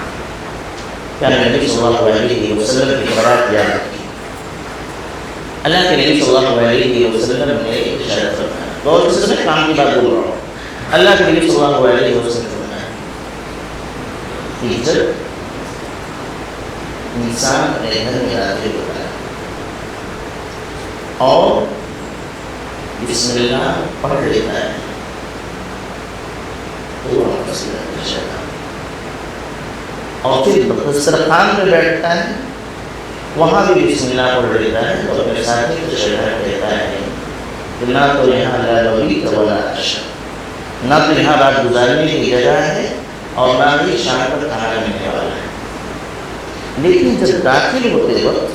کیا نبی صلی اللہ علیہ وسلم کی برات یاد رکھی؟ اللہ کے نبی صلی اللہ علیہ وسلم نے ارشاد فرمایا، اور اس میں کام کی بات بول رہا ہوں، اللہ کے نبی صلی اللہ علیہ وسلم فرمایا کہ جب انسان اپنے گھر میں داخل ہوتا ہے اور بسم اللہ پڑھ لیتا ہے اور پھر دسترخوان پہ بیٹھتا ہے، وہاں بھی بسم اللہ پڑھ لیتا ہے، تو اپنے ساتھی کو شہر کہتا ہے کہ نہ تو یہاں لا مبیت ولا عشاء، نہ تو یہاں رات گزارنے کی جگہ ہے اور نہ ہی شام پر کھانا ملنے والا ہے۔ لیکن جب داخل ہوتے وقت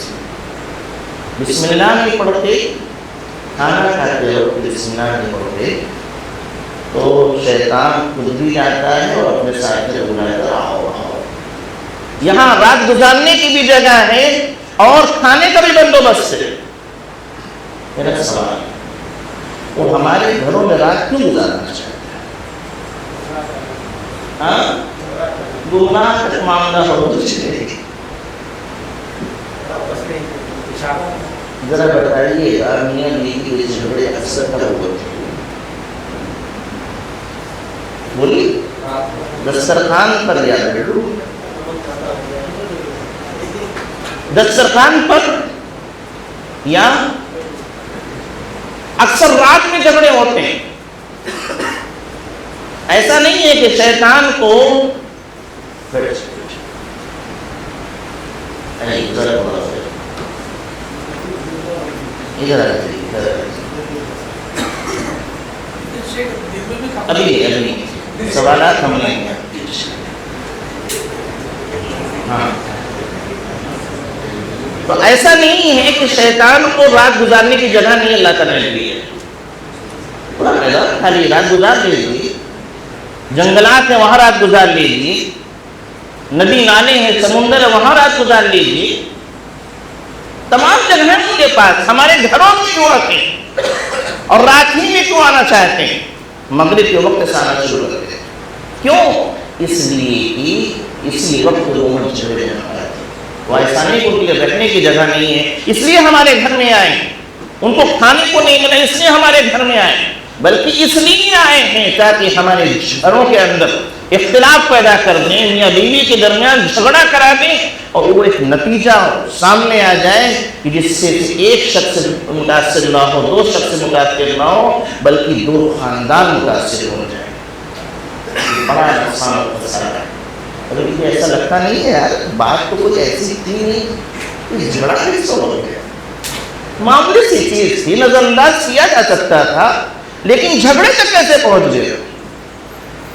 بسم اللہ نہیں پڑھتے، کھانا کھاتے وقت بسم اللہ نہیں پڑھتے، تو شیطان خود بھی جاتا ہے اور اپنے ساتھ سے بلاتا ہے آؤ آؤ۔ یہاں رات گزارنے کی بھی جگہ ہے اور کھانے کا بھی بندوبست ہے۔ میرا سوال، وہ ہمارے گھروں میں رات کیوں گزارنا چاہتے ہیں؟ ہاں گناہ کا معاملہ ہو تو چلے، ذرا بتائیے گا میاں بیوی کے جھگڑے اکثر کب ہوتے ہیں؟ بولیے، دسترخوان پر یا بیڈروم؟ دسترخوان پر یا اکثر رات میں جھگڑے ہوتے ہیں۔ ایسا نہیں ہے کہ شیطان کو ابھی سوالات ہم نے ہاں، تو ایسا نہیں ہے کہ شیطان کو رات گزارنے کی جگہ نہیں اللہ تعالیٰ نے دی ہے، خالی رات گزار لیجیے، جنگلات ہیں وہاں رات گزار لیجیے، ندی نالے ہیں سمندر ہے وہاں رات گزار لیجیے، تمام جگہیں ان کے پاس، ہمارے گھروں میں کیوں رکھیں اور رات ہی میں کیوں آنا چاہتے ہیں؟ مغرب کے وقت سے آنا شروع کرتے ہیں، کیوں؟ اس لیے وقت لوگوں جھگڑے وہ ایسا نہیں ان کے بیٹھنے کی جگہ نہیں ہے اس لیے ہمارے گھر میں آئے، ان کو کھانے کو نہیں ملا اس لیے ہمارے گھر میں آئے، بلکہ اس لیے آئے ہیں تاکہ ہمارے گھروں کے اندر اختلاف پیدا کر دیں، میاں بیوی کے درمیان جھگڑا کرا دیں، اور وہ ایک نتیجہ سامنے آ جائے کہ جس سے ایک شخص متاثر نہ ہو، دو شخص متاثر نہ ہو، بلکہ دو خاندان متاثر ہو جائے، بڑا نقصان اور خسارہ ہے۔ اگر ایسا لگتا نہیں ہے یار بات تو کچھ ایسی تھی نہیں، جھگڑا کیسے ہو گیا؟ معمولی سی چیز تھی، نظر انداز کیا جا سکتا تھا، لیکن جھگڑے تک کیسے پہنچ گئے؟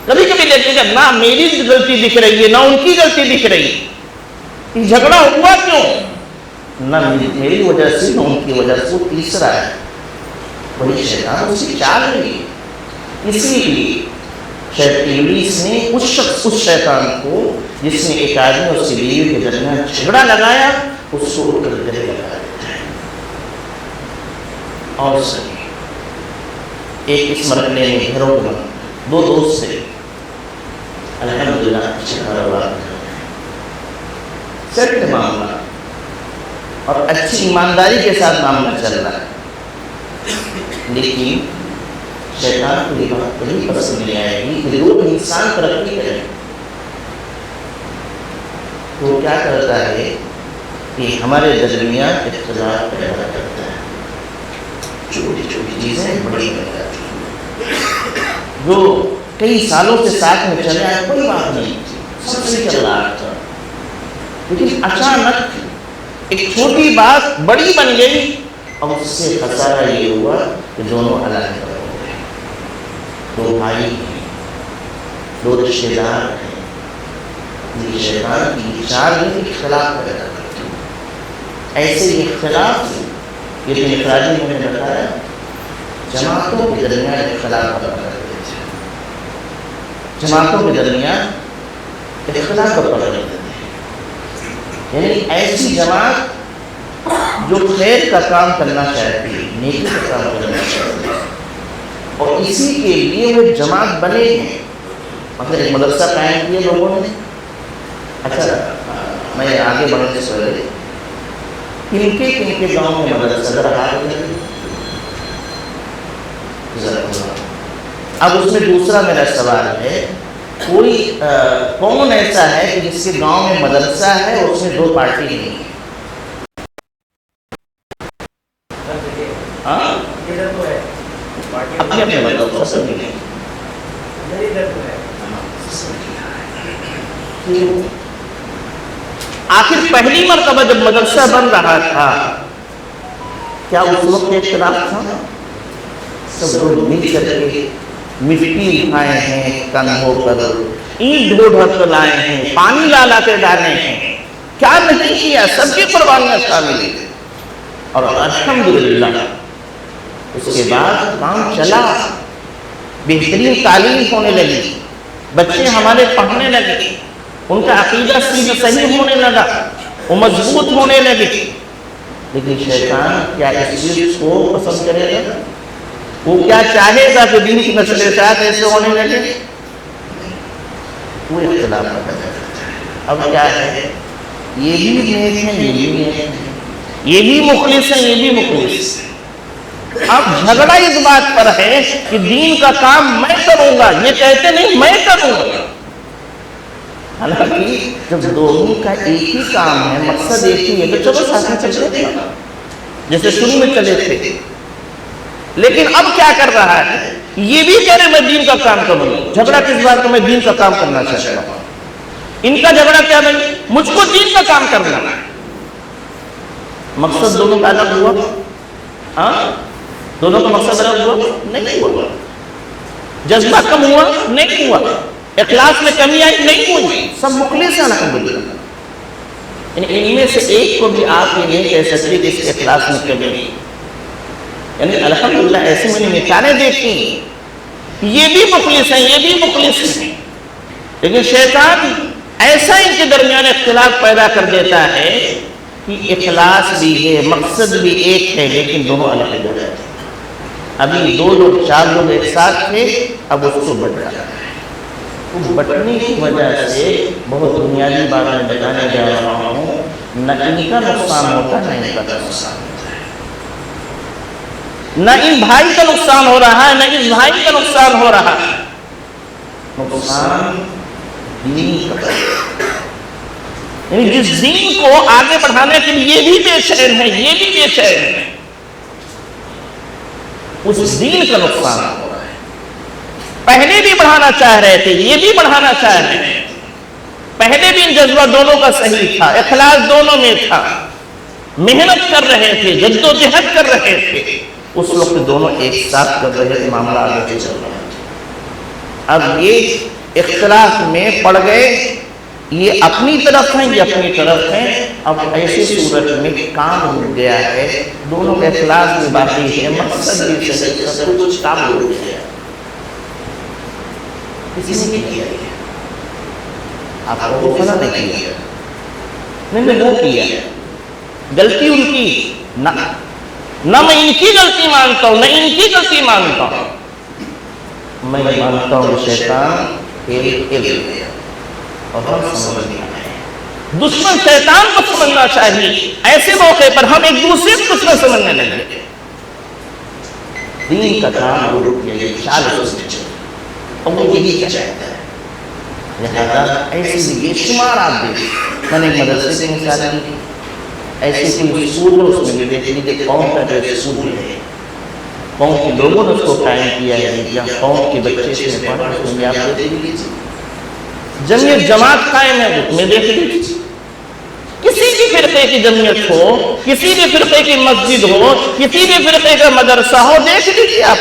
کبھی کبھی دیکھیے گا نہ میری غلطی دکھ رہی ہے نہ ان کی غلطی دکھ رہی ہے، یہ جھگڑا ہوا کیوں؟ نہ میری وجہ سے نہ ان کی وجہ سے، وہ تیسرا ہے، وہی شیطان اس کی چال رہی ہے۔ اسی لیے ابلیس نے اس شخص، اس شیطان کو جس نے ایک آدمی اور اس کی بیوی کے درمیان جھگڑا لگایا، اس کو اٹھ کر گلے لگا دیتا ہے۔ اور سنیے، ایک اس مرحلے میں گھروں میں دو دوست تھے، الحمدللہ اچھا کاروبار سیٹ معاملہ اور اچھی ایمانداری کے ساتھ معاملہ چل رہا ہے، لیکن شیطان کو یہ بات کبھی پسند نہیں آئے گی کہ لوگ انسان ترقی کریں، تو کیا کرتا ہے کہ ہمارے درمیان اختلاف پیدا کرتا ہے، چھوٹی چھوٹی چیزیں بڑی بن جاتی ہیں۔ جو کئی سالوں سے ساتھ میں چلے آئے کوئی بات نہیں تھی، سب سے چل رہا تھا، لیکن اچانک ایک چھوٹی بات بڑی بن گئی اور اس سے خسارہ یہ ہوا کہ دونوں الگ ہو گئے۔ دو بھائی ہیں، دو رشتے دار ہیں، یہ شیطان کی چال میں اختلاف پیدا کرتی ہے۔ ایسے ہی اختلاف یہ تو انفرادی میں نے بتایا، جماعتوں کے درمیان اختلاف پیدا کرتے تھے، جماعتوں کے درمیان اختلاف پیدا کرتے تھے، یعنی ایسی جماعت جو خیر کا کام کرنا چاہتی ہے، نیکی کا کام کرنا چاہتی ہے، اور اسی کے لیے وہ جماعت بنے ہیں۔ مطلب ایک مدرسہ قائم کیا لوگوں نے۔ اچھا، میں آگے بڑھنے سے پہلے کن کے گاؤں میں مدرسہ ذرا اب اس میں دوسرا میرا سوال ہے، کوئی کون ایسا ہے کہ جس کے گاؤں میں مدرسہ ہے اور اس میں دو پارٹی نہیں ہے؟ اپنے اپنے مطلب پسند نہیں ہے۔ آخر پہلی مرتبہ جب مدرسہ بن رہا تھا کیا اس وقت اختلاف تھا؟ سب لوگ مل کر کے مٹی اٹھائے ہیں کندھوں پر، اینٹ ڈھو ڈھو کر لائے ہیں، پانی لا کے ڈالے ہیں، کیا نہیں کیا، سب کی قربانیاں شامل ہیں، اور الحمدللہ اس کے بعد کام چلا، بہترین تعلیم ہونے لگی، بچے ہمارے پڑھنے لگے، ان کا عقیدہ صحیح ہونے لگا، وہ مضبوط ہونے لگے۔ لیکن شیطان کیا اس چیز کو پسند کرے گا؟ وہ کیا چاہے گا کہ دین کی نسلیں ساتھ ایسے ہونے لگے؟ وہ اختلاف کرتا ہے۔ اب کیا ہے، یہ بھی نیک ہیں، یہ بھی نیک ہیں، یہ بھی مخلص ہیں، یہ بھی مخلص ہیں۔ اب جھگڑا اس بات پر ہے کہ دین کا کام میں کروں گا، یہ کہتے نہیں میں کروں گا۔ حالانکہ جب دونوں کا ایک ہی کام ہے، مقصد ایک ہی ہے، تو چلو ساتھ میں چلتے تھے جیسے شروع میں چلے تھے۔ لیکن اب کیا کر رہا ہے، یہ بھی کہہ رہے میں دین کا کام کروں گا۔ جھگڑا کس بات کا؟ میں دین کا کام کرنا چاہتا ہوں۔ ان کا جھگڑا کیا نہیں، مجھ کو دین کا کام کرنا ہے۔ مقصد دونوں کا الگ ہوا؟ ہاں، دونوں کا مقصد الگ ہوا؟ نہیں ہوا۔ جذبہ کم ہوا؟ نہیں ہوا۔ اخلاص میں کمی آئی؟ نہیں ہوئی۔ سب مخلص ہیں الحمدللہ۔ ان میں سے ایک کو بھی آپ یہ نہیں کہہ سکتے کہ اس کے اخلاص میں کمی نہیں، یعنی الحمدللہ ایسی میں نے مثالیں دیکھی، یہ بھی مخلص ہیں، یہ بھی مخلص ہیں، لیکن شیطان ایسا ان کے درمیان اختلاف پیدا کر دیتا ہے کہ اخلاص بھی ہے، مقصد بھی ایک ہے، لیکن دونوں الگ ہو جاتے ہیں۔ ابھی 2 لوگ 4 لوگ ایک ساتھ تھے، اب اس کو بٹ جاتا ہے۔ بٹنے کی وجہ سے بہت بنیادی بات میں بتانے جا رہا ہوں، نہ ان کا نقصان ہوتا ہے نہ ان کا نقصان ہوتا ہے، نہ ان بھائی کا نقصان ہو رہا ہے نہ اس بھائی کا نقصان ہو رہا ہے، نقصان دین کا ہے۔ یعنی جس دین کو آگے بڑھانے کے لیے یہ بھی بے چین ہے، یہ بھی بے چین ہے، اس دین کا نقصان ہو رہا ہے۔ پہلے بھی بڑھانا چاہ رہے تھے، یہ بھی بڑھانا چاہ رہے ہیں، پہلے بھی جذبہ دونوں کا صحیح تھا، اخلاص دونوں میں تھا، محنت کر رہے تھے، جدوجہد کر رہے تھے، اس وقت دونوں ایک ساتھ کر رہے تھے، معاملہ آگے چل رہا تھا۔ اب یہ اختلاف میں پڑ گئے یہ اپنی طرف ہیں، یہ اپنی طرف ہیں. اب ایسی صورت میں کام ہو گیا ہے، دونوں کا اخلاص بھی باقی ہے، مقصد بھی صحیح، سب کچھ کام ہو گیا. کسی نے کیا ہے، آپ کو فلا نہیں کیا، نہیں وہ کیا، غلطی ان کی نہ میں ان کی غلطی مانتا ہوں، نہ ان کی غلطی مانتا ہوں. میں مانتا ہوں شیطان کھیل گیا اور ہم سمجھ گیا ہے. دشمن شیطان کو سمجھنا چاہیے. ایسے موقع پر ہم ایک دوسرے کو دشمن سمجھنے لگے. دین کا کام رک گیا، یہ چال سوچنے چاہیے اور وہ یہی چاہتا ہے. لہذا ایسی یہ شمار آپ دیکھیں. میں نے ایک مدرسے کی مثال دی، ایسی کوئی اسکول ہے، اس میں دیکھ لیجیے قوم کا جو اسکول ہے، قوم کے لوگوں نے اس کو قائم کیا ہے، یا قوم کے بچے اس میں پڑھا، اس میں آپ دیکھ لیجیے. جمعیت جماعت قائم ہے، اس میں دیکھ لیجیے. کسی بھی فرقے کی جمعیت ہو، کسی بھی فرقے کی مسجد ہو، کسی بھی فرقے کا مدرسہ ہو، دیکھ لیجیے آپ.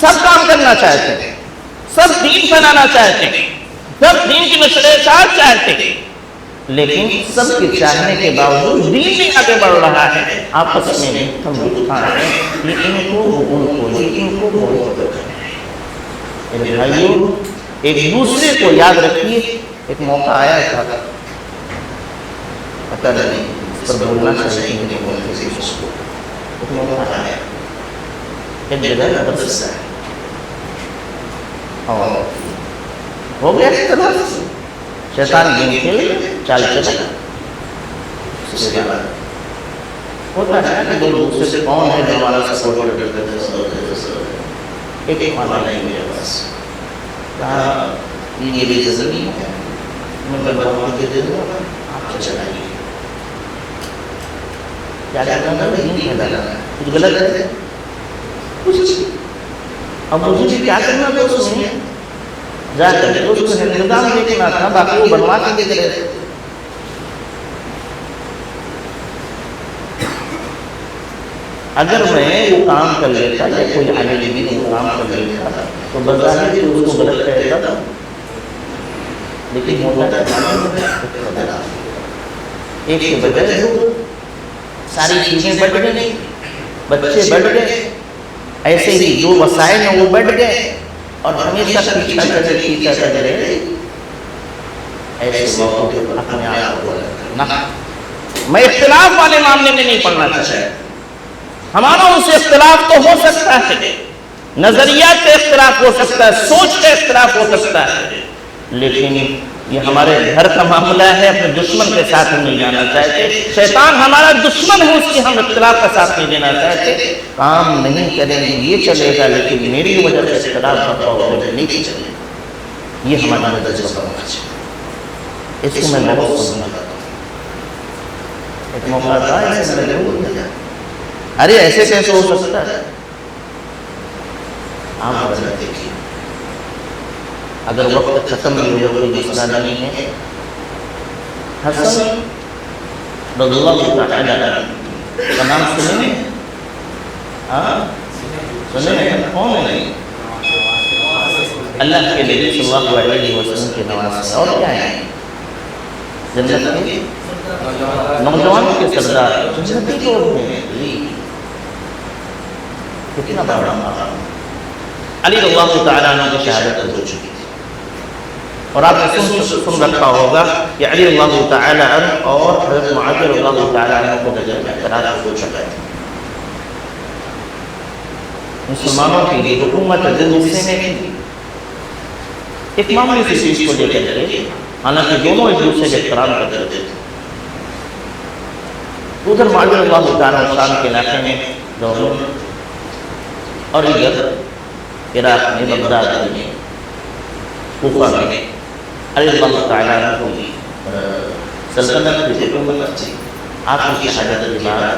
سب کام کرنا چاہتے ہیں، سب دین بنانا چاہتے ہیں، سب دین کی نشر اشاعت چاہتے ہیں، لیکن سب کے چاہنے کے باوجود دین بھی آگے بڑھ رہا ہے. آپس میں ہم دکھا رہے ہیں، یہ ان کو میرے بھائیوں، ایک دوسرے کو یاد رکھیے. ایک موقع آیا تھا، پتہ نہیں اس پر بولنا چاہیے کہ نہیں بولنا چاہیے. اس کو ایک موقع آیا، ایک جگہ مدرسہ ہے اور ہو گیا شیطان گیم کھیل چال چلا. اس کے بعد ہوتا ہے کہ دو دوسرے سے کون ہے جو ہمارا سپورٹ کرتے ہیں. ایک مانا نہیں میرے پاس، کہا یہ میری زمین ہے، میں بنوا کے دے دوں گا، آپ چلائیے. کیا کرنا ہے؟ دین پھیلانا ہے. کچھ غلط ہے؟ کچھ نہیں. اب مجھے کیا کرنا تھا اس میں؟ جا کر اس کو نظام دیکھنا تھا، باقی وہ بنوا کے دے رہے. اگر میں وہ کام کر لیتا یا کوئی عالم بھی وہ کام کر لیتا تو بظاہر اس کو غلط کہتا تھا، لیکن ہوتا ہے ایک کے بجائے ساری چیزیں بڑھ گئی، بچے بڑھ گئے. ایسے ہی جو وسائل ہیں وہ بڑھ گئے اور ہمیشہ پیچھا چلے. ایسے موقع پر اپنے آپ کو نہ، میں اختلاف والے معاملے میں نہیں پڑھنا چاہتا. ہمارا ان سے اختلاف تو ہو سکتا ہے، نظریات کا اختلاف ہو سکتا ہے، سوچ کا اختلاف ہو سکتا ہے، لیکن یہ ہمارے گھر کا معاملہ ہے. اپنے دشمن کے ساتھ ہم نہیں جانا چاہتے. شیطان ہمارا دشمن ہے، اس کی ہم اختلاف کا ساتھ نہیں دینا چاہتے. کام نہیں کریں گے یہ چلے گا، لیکن میری وجہ سے اختلاف نہیں چلے گا. یہ ہمارا نظریہ ہونا چاہیے. اس کو میں بہت سمجھتا ہوں. ایک موقع تھا ایسے میں ضرور کیا، ارے ایسے کیسے ہو سکتا ہے؟ آپ بدلا دیکھیے، اگر وقت ختم نہیں ہو کوئی مسئلہ نہیں ہے. حسن رضی اللہ تعالی عنہ کا نام سنے ہیں؟ سنے ہیں؟ کون ہے؟ اللہ کے نبی صلی اللہ علیہ وسلم کے نواز. اور کیا ہے؟ جنت کے نوجوان کے سردار، جنتی لوگ ہیں. کتنا بڑا مقام. علی رضی اللہ تعالیٰ عنہ کی شہادت ہو چکی تھی، اور آپ نے سن رکھا ہوگا کہ علی رضی اللہ تعالیٰ عنہ اور حضرت معاذ رضی اللہ تعالیٰ عنہ کو نظر میں قرار ہو چکا ہے. مسلمانوں کی لیے حکومت دل سے نہیں تھی. ایک معمولی سی چیز کو لے کر کے، حالانکہ دونوں ایک دوسرے کے احترام کرتے تھے. ادھر معاذ رضی اللہ تعالیٰ شام کے علاقے میں گورنر، اور ادھر عراق میں بغداد میں کوفہ میں علی رضی اللہ تعالیٰ عنہ کی سلطنت کی حکومت تھی. آپ کی شہادت کے بعد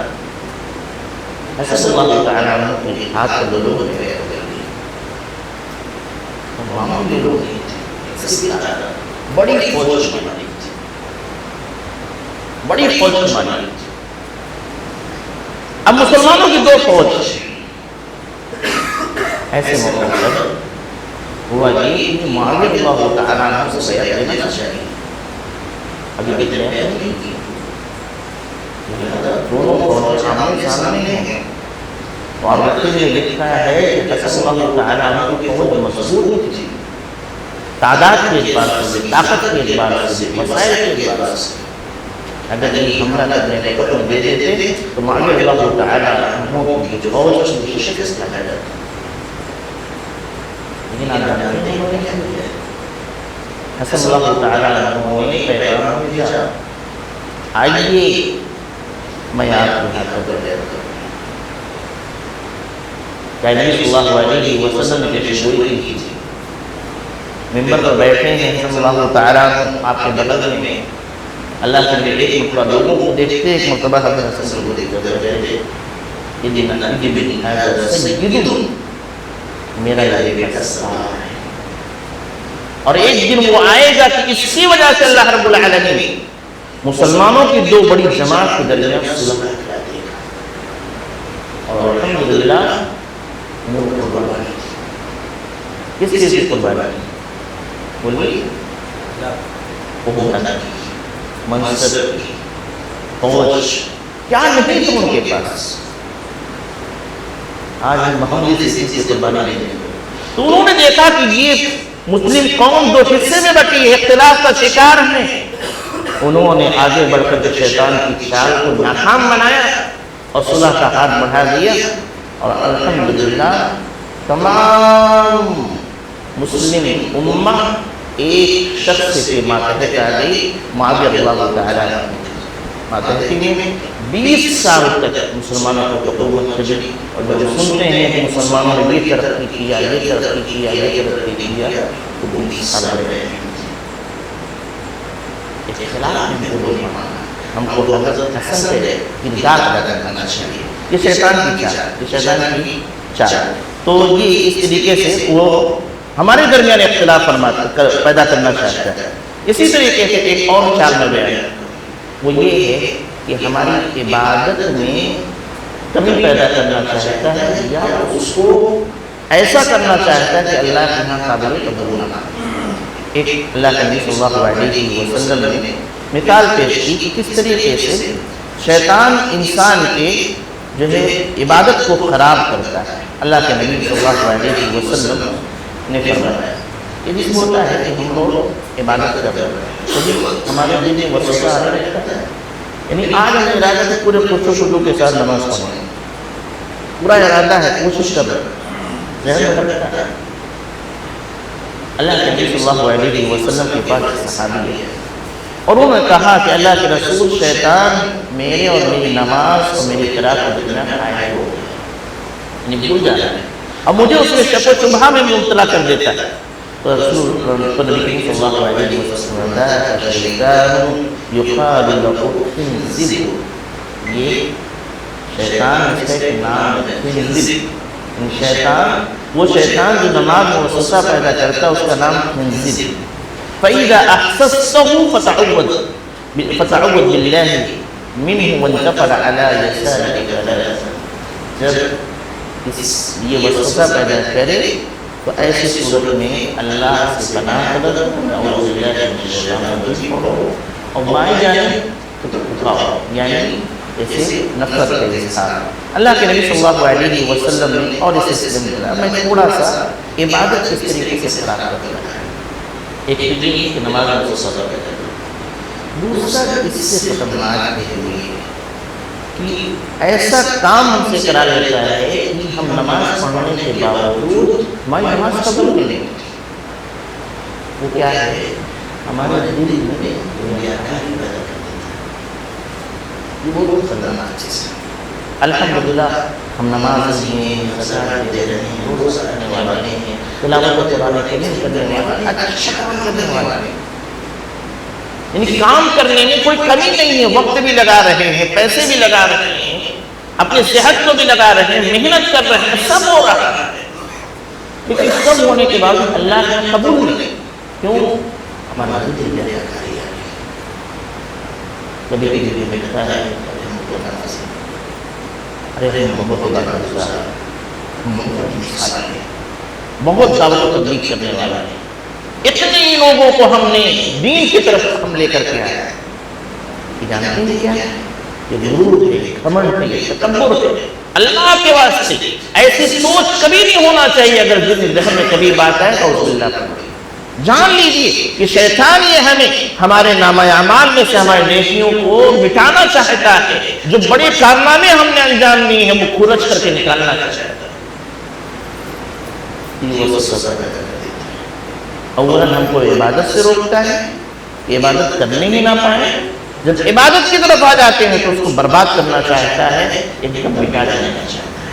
حسن رضی اللہ تعالیٰ عنہ کے ہاتھ پر لوگوں نے بیعت کر لی. معمولی لوگ نہیں تھے، بڑی فوج بنائی تھی، بڑی فوج بنائی تھی. اب مسلمانوں کی دو فوج ایسے موقع پر ہوا یہ کہ معاویہ اللہ تعالیٰ عنہ سے بیعت لینا چاہیے، ابھی کتنے ہیں دونوں فوج آمنے سامنے ہیں، اور وقت میں لکھا ہے کہ قسم اللہ تعالیٰ عنہ کی فوج مضبوط تھی، تعداد کے اعتبار سے، طاقت کے اعتبار سے، وسائل کے اعتبار سے، اگر یہ حملہ کرنے کے حکم دے دیتے تو معاویہ اللہ تعالیٰ عنہ کی فوج کی شکست کھا جاتی، لیکن آپ جانتے ہیں انہوں نے کیا کیا؟ قسم اللہ تعالیٰ عنہ نے پیغام بھیجا، آئیے میں آپ کے ہاتھ پر بیعت کروں۔ نبی صلی اللہ علیہ وسلم نے پیش گوئی کی تھی، ممبر پر بیٹھے ہیں صلی اللہ تعالیٰ آپ کے بغل میں، اللہ کے نبی ایک مرتبہ لوگوں کو دیکھتے، ایک مرتبہ حضرت حسن کو دیکھتے رہتے، میرا یہ قصہ ہے، اور ایک دن وہ آئے گا کہ اس کی وجہ سے اللہ رب العالمین مسلمانوں کی دو بڑی جماعت کے درمیان صلح کرا دے گا، اور الحمدللہ قربانی کس چیز کی قربانی بولیے؟ حکومت کی، منصب کی، فوج، کیا نہیں تم ان کے پاس؟ آج ہم محمدی سے چیز کی قربانی نہیں دیں گے۔ تو انہوں نے دیکھا کہ یہ مسلم قوم دو حصے میں بٹی ہے، اختلاف کا شکار ہے، انہوں نے آگے بڑھ کر شیطان کی چال کو ناکام بنایا اور صلح کا ہاتھ بڑھا دیا، اور الحمدللہ تمام مسلم امہ ایک شخص کے ماتحت آ گئی، معاویہ اللہ تعالیٰ ماتحتی میں 20 سال تک مسلمانوں کو حکومت چلی، اور جب سنتے ہیں کہ مسلمانوں نے یہ ترقی کیا، یہ ترقی کیا، یہ ترقی کیا، تو 20 سال رہے ہیں اختلاف میں بولنا۔ ہم کو حضرت حسن سے انکار ادا کرنا چاہیے، یہ شیطان کی چال، یہ شیطان کی چال، تو یہ اس طریقے سے وہ ہمارے درمیان اختلاف پیدا کرنا چاہتا ہے۔ اسی طریقے سے ایک اور چال میں بیان وہ یہ ہے کہ ہماری عبادت میں کمی پیدا کرنا چاہتا ہے، یا اس کو ایسا کرنا چاہتا ہے کہ اللہ کے یہاں قابل قبول نہ ہو۔ ایک اللہ کے نبی صلی اللہ علیہ وسلم نے مثال پیش کی کہ کس طریقے سے شیطان انسان کے جو ہے عبادت کو خراب کرتا ہے۔ اللہ کے نبی صلی اللہ علیہ وسلم نے فرمایا یہ جس ہوتا ہے کہ ہم لوگ عبادت کر رہے ہیں، ہمارے دل میں وسوسہ آ رہا ہے، یعنی آج ہم ارادہ ہے پورے خشوع کے ساتھ نماز پڑھیں، پورا ارادہ ہے، کوشش کر رہے ہیں، اللہ کے نبی صلی اللہ علیہ وسلم کے پاس صحابی ہے، اور انہوں نے کہا کہ اللہ کے رسول شیطان میرے اور میری نماز اور میری قرات کے درمیان آیا ہو، یعنی بھول جاتا ہے، اب مجھے اس میں شک و شبہہ میں مبتلا کر دیتا ہے۔ تو رسول نبی صلی اللہ علیہ وسلم ذاک شیطان یقال له خنزب، یہ شیطان اس کا نام ہے خنزب، شیطان وہ شیطان جو نماز میں وسوسہ پیدا کرتا ہے اس کا نام خنزب۔ فَإِذَا أَحْسَسْتَهُ فَتَعُوَّذْ بِاللَّهِ مِنْهُ وَانْتَفَلَ عَلَى يَسَارِكَ ثَلَاثًا، جب یہ وسوسہ پیدا کرے تو ایسی صورت میں اللہ سے پناہ طلب، اعوذ باللہ من الشیطان الرجیم پڑھو، اور بائیں جانب تو اٹھاؤ، یعنی جیسے نفرت کا اظہار۔ اللہ کے نبی صلی اللہ علیہ وسلم نے اور اس سلسلے میں میں تھوڑا سا عبادت کس طریقے سے خراب کرتا ہے، ایک فکری کہ نماز میں وسوسہ پیدا کرتا، دوسرا اس سے خطرناک ہے کہ ایسا کام ہم سے کرا لیتا ہے کہ ہم نماز پڑھنے کے باوجود ہماری نماز قبول نہیں ہوتی۔ وہ کیا ہے؟ ہمارے دل میں ریاکاری پیدا کر دیتا ہے، یہ بہت خطرناک چیز ہے۔ الحمدللہ ہم نماز میں زکوٰۃ دے رہے ہیں، روزہ رکھنے والے ہیں، تلاوت قرآن کریم کرنے والے، اچھا کام کرنے والے ہیں، یعنی کام کرنے میں کوئی کمی نہیں ہے، وقت بھی لگا رہے ہیں، پیسے بھی لگا رہے ہیں، اپنی صحت کو بھی لگا رہے ہیں، محنت کر رہے ہیں، سب ہو رہا ہے، لیکن سب ہونے کے بعد اللہ کا قبول نہیں، کیوں؟ ہمارا دل ریاکاری ہے، کبھی کبھی ملتا ہے، ارے ہم بہت اللہ کا رضا، ہم بہت اللہ بہت دعوت و تبلیغ کرنے والا ہے. اتنے لوگوں کو ہم نے دین کی طرف ہم لے کر کے آیا. کہ جانتے ہیں کیا؟ کہ غرور ہے، گھمنڈ ہے، تکبر ہے. اللہ کے واسطے ایسی سوچ کبھی نہیں ہونا چاہیے. اگر ذہن میں کبھی بات آئے تو اعوذ باللہ پڑھیں. جان لیجیے کہ شیطان یہ ہمیں ہمارے نامہ اعمال میں سے ہمارے نیکیوں کو مٹانا چاہتا ہے. جو بڑے کارنامے ہم نے انجام دیے ہیں وہ کھرچ کر کے نکالنا چاہتا ہے. اولاً ہم کو عبادت سے روکتا ہے، عبادت کرنے ہی نہ پائیں. جب عبادت کی طرف آ جاتے ہیں تو اس کو برباد کرنا چاہتا ہے، ایک دم مٹا دینا چاہتا ہے.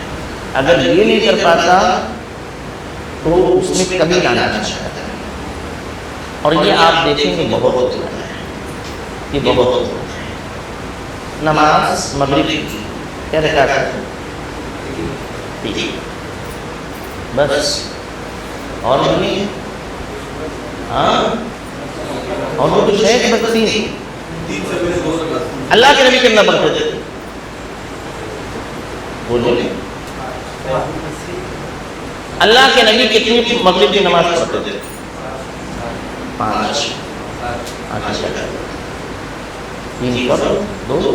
اگر یہ نہیں کر پاتا تو اس میں کمی لانا چاہتا ہے. اور یہ آپ دیکھیں گے بہت ہوتا ہے، یہ بہت ہوتا ہے. نماز مغرب کی کیا رکعت ہے؟ بس. اور نہیں، ہاں، اور وہ تو شیخ بستی اللہ کے نبی کرنا پڑتے تھے. بولے اللہ کے نبی کتنی مغرب کی نماز پڑھتے تھے؟ 5. اچھا 3 پر 2.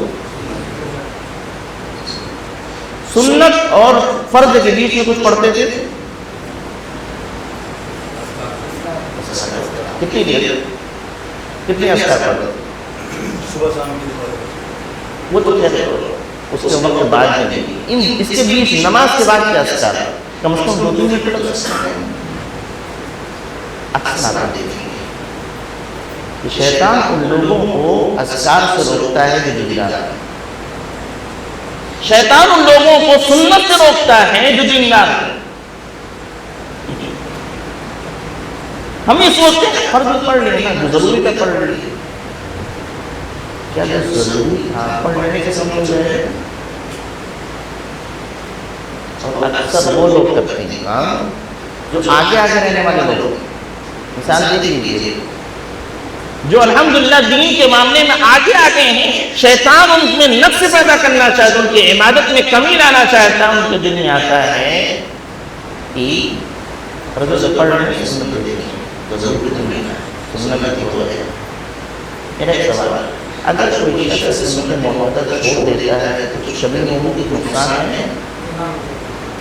سنت اور فرض کے بیچ میں کچھ پڑھتے تھے؟ کتنی دیر، کتنے اذکار پڑھتے تھے؟ صبح شام وہ تو کہتے ہیں اس کے وقت بعد میں. اس کے بیچ نماز کے بعد کیا اذکار ہے؟ کم از کم 2-3 منٹ اذکار دیکھیں گے کہ شیطان ان لوگوں کو اذکار سے روکتا ہے جو دیندار ہے. شیطان ان لوگوں کو سنت سے روکتا ہے جو دیندار ہے. ہم یہ سوچتے ہیں فرض پڑھ لینا، جو ضروری تھا پڑھ لینا. کیا جو ضروری تھا پڑھ لینے کے سمجھ ہے؟ اور اکثر وہ لوگ کرتے ہیں جو آگے آگے رہنے والے لوگ. مثال دیکھ لیجیے، جو الحمدللہ دین کے معاملے میں آگے آگے ہیں، شیطان ان میں نقص پیدا کرنا چاہتا، ان کی عبادت میں کمی لانا چاہتا. ان کے دل میں آتا ہے کہ فرض پڑھ لینے تو ضروری نہیں ہے، سنت ہی تو ہے. میرا ایک سوال، اگر کوئی شخص سنت محمد چھوڑ دیتا ہے تو شبیہ مومن کی نقصان ہے؟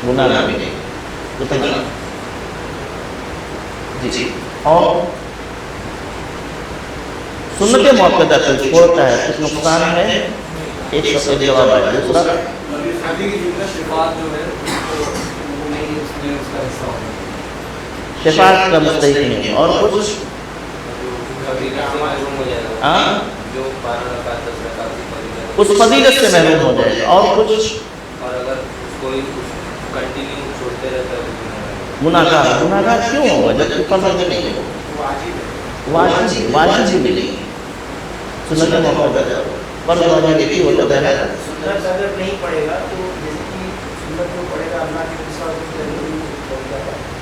گناہ نہیں. جی. اور سنت موقعہ کوئی چھوڑتا ہے کچھ نقصان ہے؟ ایک سب جواب ہے. دوسرا شفاعت کا مستحق نہیں. اور کچھ اس فضیلت سے محروم ہو جائے. اور کچھ گناہگار کیوں ہوگا جب فرض نہیں ہے؟ واجب بھی نہیں. سنت موقع فرض واجب بھی ہوتا ہے. سنت اگر نہیں پڑھے گا تو جیسے کہ سنت جو پڑھے گا اللہ کے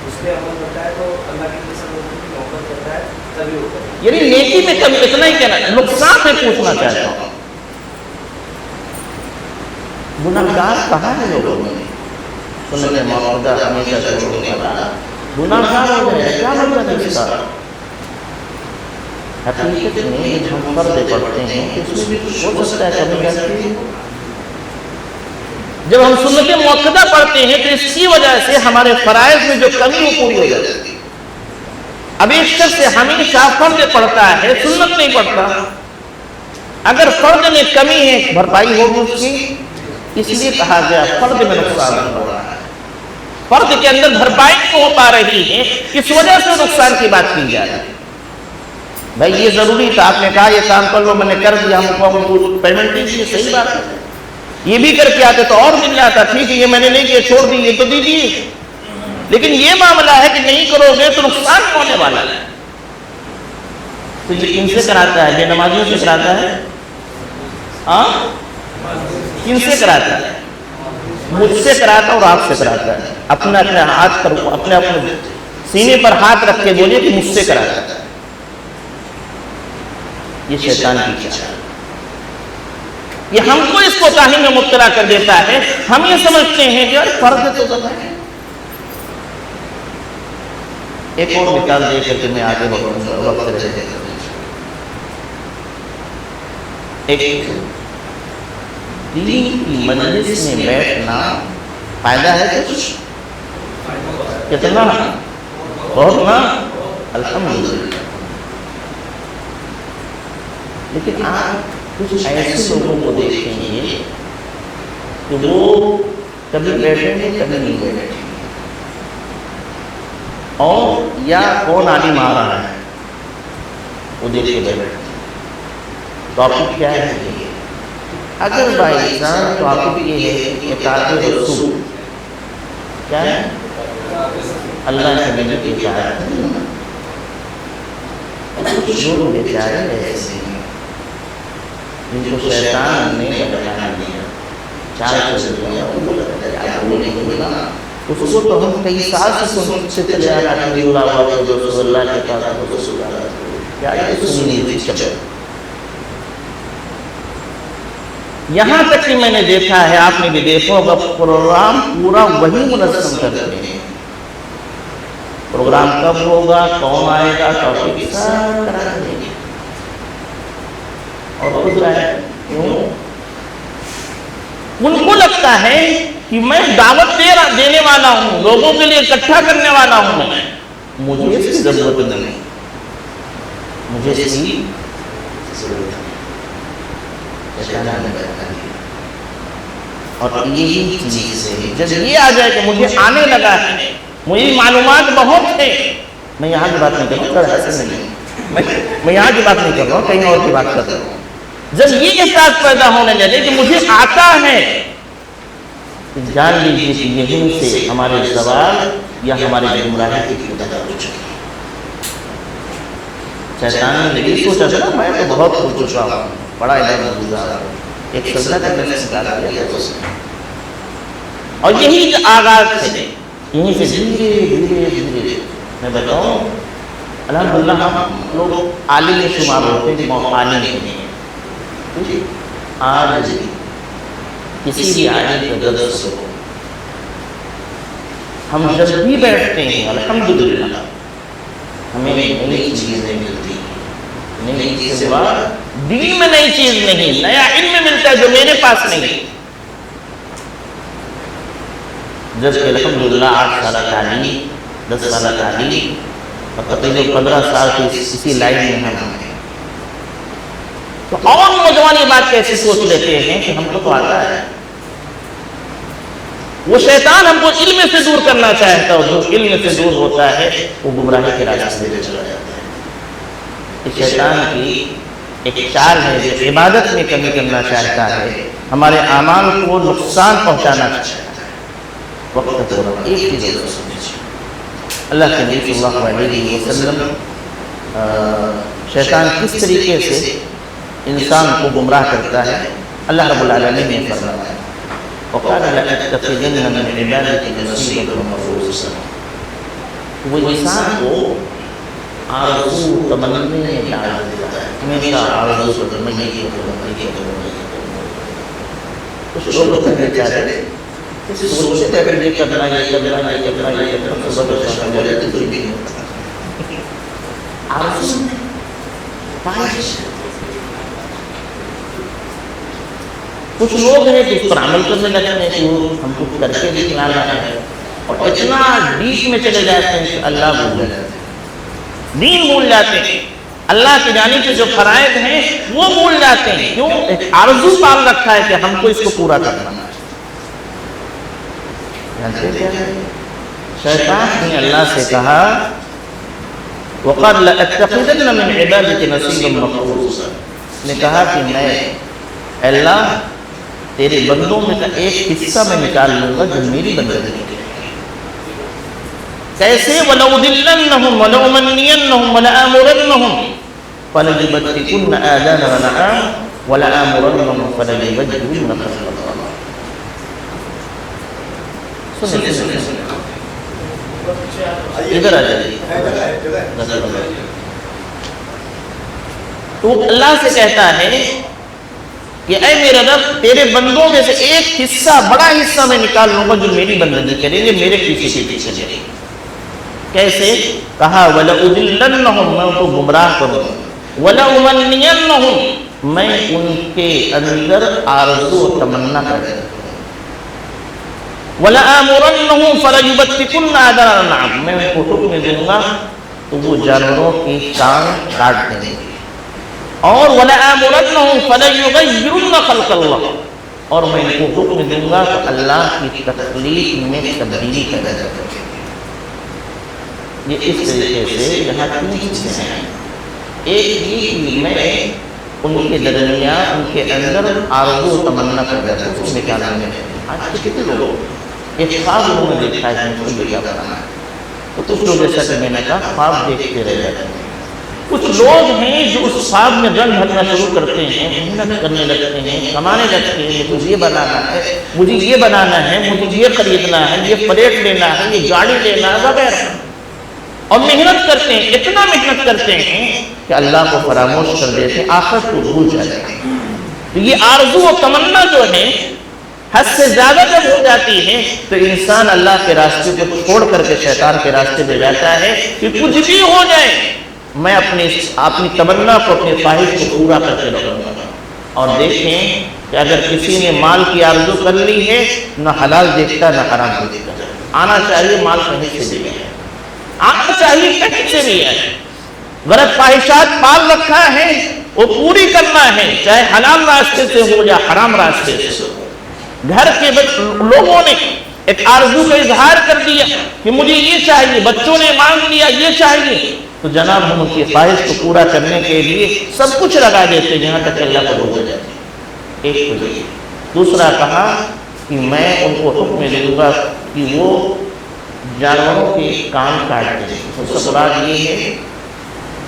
اس پہ عمل کرتا ہے تو اللہ کے محبت کرتا ہے تبھی ہوتا ہے. یعنی نیکی میں کم اتنا ہی کہنا. نقصان میں پوچھنا چاہتا ہوں، گناہگار کہاں ہے لوگوں میں؟ سنت موقع ہمیشہ چھوڑنے والا گناہگار ہو جائے. کیا مطلب ہے اس کا؟ حقیقت میں جب ہم فرض پڑھتے ہیں تو اس میں بھی ہو سکتا ہے کمی غلطی. جب ہم سنت موقعہ پڑھتے ہیں تو اس کی وجہ سے ہمارے فرائض میں جو کمی وہ پوری ہو جاتی ہے. اب ایک شخص ہمیشہ فرض پڑھتا ہے، سنت نہیں پڑھتا. اگر فرض میں کمی ہے بھرپائی ہوگی اس کی. اس لیے کہا گیا فرض میں نقصان ہو رہا ہے. فرض کے اندر بھرپائی نہیں ہو پا رہی ہے، اس وجہ سے نقصان کی بات کی جا رہی ہے. بھائی یہ ضروری تھا، آپ نے کہا یہ کام کر لو، میں نے کر دیا، ہم کو پیمنٹ نہیں کی. صحیح بات ہے، یہ بھی کر کے آتے تو اور مل جاتا. ٹھیک ہے، یہ میں نے نہیں کیا، چھوڑ دی، یہ تو دیجیے. لیکن یہ معاملہ ہے کہ نہیں کرو گے تو نقصان ہونے والا ہے. تو یہ ان سے کراتا ہے، بے نمازیوں سے کراتا ہے. کن سے کراتا ہے؟ مجھ سے کراتا اور آپ سے کراتا ہے. اپنا ہاتھ پر اپنے سینے پر ہاتھ رکھ کے بولے کہ مجھ سے کراتا ہے. یہ شیطان کی چال، یہ ہم کو اس کوتاہی میں مبتلا کر دیتا ہے. ہم یہ سمجھتے ہیں کہ یار فرض تو ہے، ایک اور مثال دے کر کے میں آگے بڑھوں گا، وقت رہے گا۔ ایک دین کی مجلس میں بیٹھنا فائدہ ہے کچھ؟ کتنا؟ بہت نا، الحمدللہ۔ لیکن آپ کچھ ایسے لوگوں کو دیکھیں گے کہ وہ کبھی بیٹھیں گے کبھی نہیں بیٹھیں گے، اور یا کون عالم آ رہا ہے وہ دیکھ کے بیٹھیں گے۔ ٹاپک کیا ہے؟ اگر بائی چانس ٹاپک یہ ہے کہ اطاعت رسول، کیا ہے؟ اللہ کے نبی کی اطاعت ہے۔ کچھ لوگ بیچارے ایسے ہیں جن کو شیطان نے بہکا دیا، چال چل دیا، ان کو لگتا ہے کیا بولیں گے نا، اس کو تو ہم کئی سال سے سنتے چلے آ رہے ہیں، اللہ رسول اللہ کے پاس رسول اللہ کیا یہ سنی ہوئی چل۔ یہاں تک کہ میں نے دیکھا ہے، آپ نے بھی دیکھا ہوگا، پروگرام پورا وہی منظم کرتے ہیں۔ پروگرام کب ہوگا، کون آئے گا، ٹاپک سب کرا دیں گے، اور خود آئے۔ کیوں؟ ان کو لگتا ہے کہ میں دعوت دینے والا ہوں، لوگوں کے لیے اکٹھا کرنے والا ہوں، میں مجھے اس کی ضرورت نہیں، مجھے اس کی ضرورت نہیں۔ اور یہی چیز ہے، جب یہ آ جائے کہ مجھے آنے لگا ہے، مجھے معلومات بہت ہے، میں یہاں کی بات نہیں کر رہا ہوں، میں یہاں کی بات نہیں کر رہا ہوں، کہیں اور کی بات کر رہا ہوں۔ جب یہ احساس پیدا ہونے لگے کہ مجھے آتا ہے، جان لیجیے کہ یہیں سے ہمارے زوال یا ہمارے گمراہی کی ابتدا ہو چکی ہے۔ شیطان نے یہ سوچا تھا نا، میں تو بہت ہو چکا ہوں، بڑا علم گزار ہوں، ایک سجدہ کرنے سے نکال دیا تو اس نے، اور یہی آغاز تھے، یہیں سے دھیرے دھیرے دھیرے میں بتاؤں، الحمدللہ ہم لوگ عالم شمار ہوتے ہیں، عالم نہیں ہیں۔ آج کسی بھی عالم کا درس ہو، ہم جب بھی بیٹھتے ہیں الحمدللہ ہمیں نئی چیزیں ملتی ہیں، نئی چیزیں، دین میں نئی چیز نہیں، نیا علم ملتا ہے جو میرے پاس نہیں۔ جب کہ الحمدللہ 8 سالہ تعلیم، 10 سالہ تعلیم، اور تقریباً 15 سال کی اسی لائن میں ہم ہیں، تو اور نوجوان یہ بات کیسے سوچ لیتے ہیں کہ ہم کو تو آتا ہے۔ وہ شیطان ہم کو علم سے دور کرنا چاہتا ہے، اور جو علم سے دور ہوتا ہے وہ گمراہی کے راستے میں چلا جاتا ہے۔ اس شیطان کی ایک چال ہے جو عبادت میں کمی کرنا چاہتا ہے، ہمارے اعمال کو نقصان پہنچانا چاہتا ہے۔ وقت تو ایک چیز اور سمجھیے، اللہ کے نبی صلی اللہ علیہ وسلم شیطان کس طریقے سے انسان کو گمراہ کرتا ہے، اللہ رب العالمین نے فرمایا، وَقَالَ لَأَتَّخِذَنَّ مِنْ عِبَادِكَ نَصِيبًا مَفْرُوضًا۔ وہ انسان کو آرزو تمنے میں ڈال دیتا ہے، ہمیشہ آرزو تمنے کی کچھ لوگ کہنے چاہتے ہیں، سوچتے ہیں یہ کرنا، یہ کرنا، یہ کرنا، یہ کرنا، صبح تو شام ہو جاتی کوئی بھی نہیں ہوتا۔ آرزو خواہش، کچھ لوگ ہیں کہ اس پر عمل کرنے لگتے ہیں کہ ہم کو کر کے دکھلانا ہے، اور اتنا ڈیپ میں چلے جاتے ہیں کہ اللہ بھول جاتے ہیں، دین بھول جاتے ہیں، اللہ کی جانب سے جو فرائض ہیں وہ بھول جاتے ہیں۔ کیوں؟ ایک آرزو پال رکھا ہے کہ ہم کو اس کو پورا کرنا ہے۔ شیطان نے اللہ سے کہا، وَقَالَ لَأَتَّخِذَنَّ مِنْ عِبَادِكَ نَصِيبًا مَفْرُوضًا، نے کہا کہ میں اللہ تیرے بندوں میں کا ایک حصہ میں نکال لوں گا جو میری بندگی کے لیے۔ کیسے؟ وَلَأُضِلَّنَّهُمْ وَلَأُمَنِّيَنَّهُمْ وَلَآمُرَنَّهُمْ فَلَيُبَتِّكُنَّ آذَانَ الْأَنْعَامِ وَلَآمُرَنَّهُمْ فَلَيُبَدِّلُنَّ خَلْقَ اللَّهِ۔ سنیں ادھر آ جائیے۔ تو اللہ سے کہتا ہے کہ اے میرا رب، تیرے بندوں میں سے ایک حصہ، بڑا حصہ میں نکال لوں گا جو میری بندگی کریں گے، میرے پیچھے سے پیچھے چلیں گے۔ کیسے؟ کہا وَلَأُضِلَّنَّهُمْ، میں ان کو گمراہ کروں، وَلَأُمَنِّيَنَّهُمْ، میں ان کے اندر آرزو و تمنا پیدا کروں، وَلَآمُرَنَّهُمْ فَلَيُبَتِّكُنَّ آذَانَ الْأَنْعَامِ، میں ان کو حکم دوں گا تو وہ جانوروں کی کان کاٹ دیں گے، اور وَلَآمُرَنَّهُمْ فَلَيُغَيِّرُنَّ خَلْقَ اللَّهِ، اور میں ان کو حکم دوں گا کہ اللہ کی تخلیق میں تبدیلی پیدا کریں گے۔ یہ اس طریقے سے یہاں تین چیزیں ہیں۔ ایک یہ کہ میں ان کے درمیان، ان کے اندر آرزو و تمنا پیدا کروں، اس میں کیا نام ہے۔ آج کے کتنے لوگ ایک خواب لوگوں نے دیکھا ہے کہ مجھے کیا بنانا ہے، تو کچھ لوگ جیسا کہ میں نے کہا خواب دیکھتے رہ جاتے ہیں، کچھ لوگ ہیں جو اس خواب میں رنگ بھرنا شروع کرتے ہیں، محنت کرنے لگتے ہیں، کمانے لگتے ہیں، مجھے یہ بنانا ہے، مجھے یہ بنانا ہے، مجھے یہ خریدنا ہے، یہ پلیٹ لینا ہے، یہ گاڑی لینا ہے وغیرہ، اور محنت کرتے ہیں، اتنا محنت کرتے ہیں کہ اللہ کو فراموش کر دیتے ہیں، آخرت کو بھول جاتے ہیں۔ تو یہ آرزو و تمنا جو ہے حد سے زیادہ جب ہو جاتی ہے تو انسان اللہ کے راستے کو چھوڑ کر کے شیطان کے راستے میں جاتا ہے کہ کچھ بھی ہو جائے میں اپنی تمنا کو، اپنی خواہش کو پورا کر کے رہوں گا۔ اور دیکھیں کہ اگر کسی نے مال کی آرزو کر لی ہے، نہ حلال دیکھتا نہ حرام دیکھتا، آنا چاہیے مال کہیں سے بھی ہے، آنا چاہیے کہیں سے بھی ہے، غلط خواہشات پال رکھا ہے وہ پوری کرنا ہے، چاہے حلال راستے سے ہو یا حرام راستے سے ہو۔ گھر کے لوگوں نے ایک آرزو کا اظہار کر دیا کہ مجھے یہ چاہیے، بچوں نے مانگ لیا یہ چاہیے، تو جناب ہم ان کی خواہش کو پورا کرنے کے لیے سب کچھ لگا دیتے ہیں، یہاں تک اللہ کو ہو جاتے ہیں۔ ایک تو یہ۔ دوسرا کہا کہ میں ان کو حکم دوں گا کہ وہ جانوروں کے کان کاٹ دیں۔ اس سے مراد یہ ہے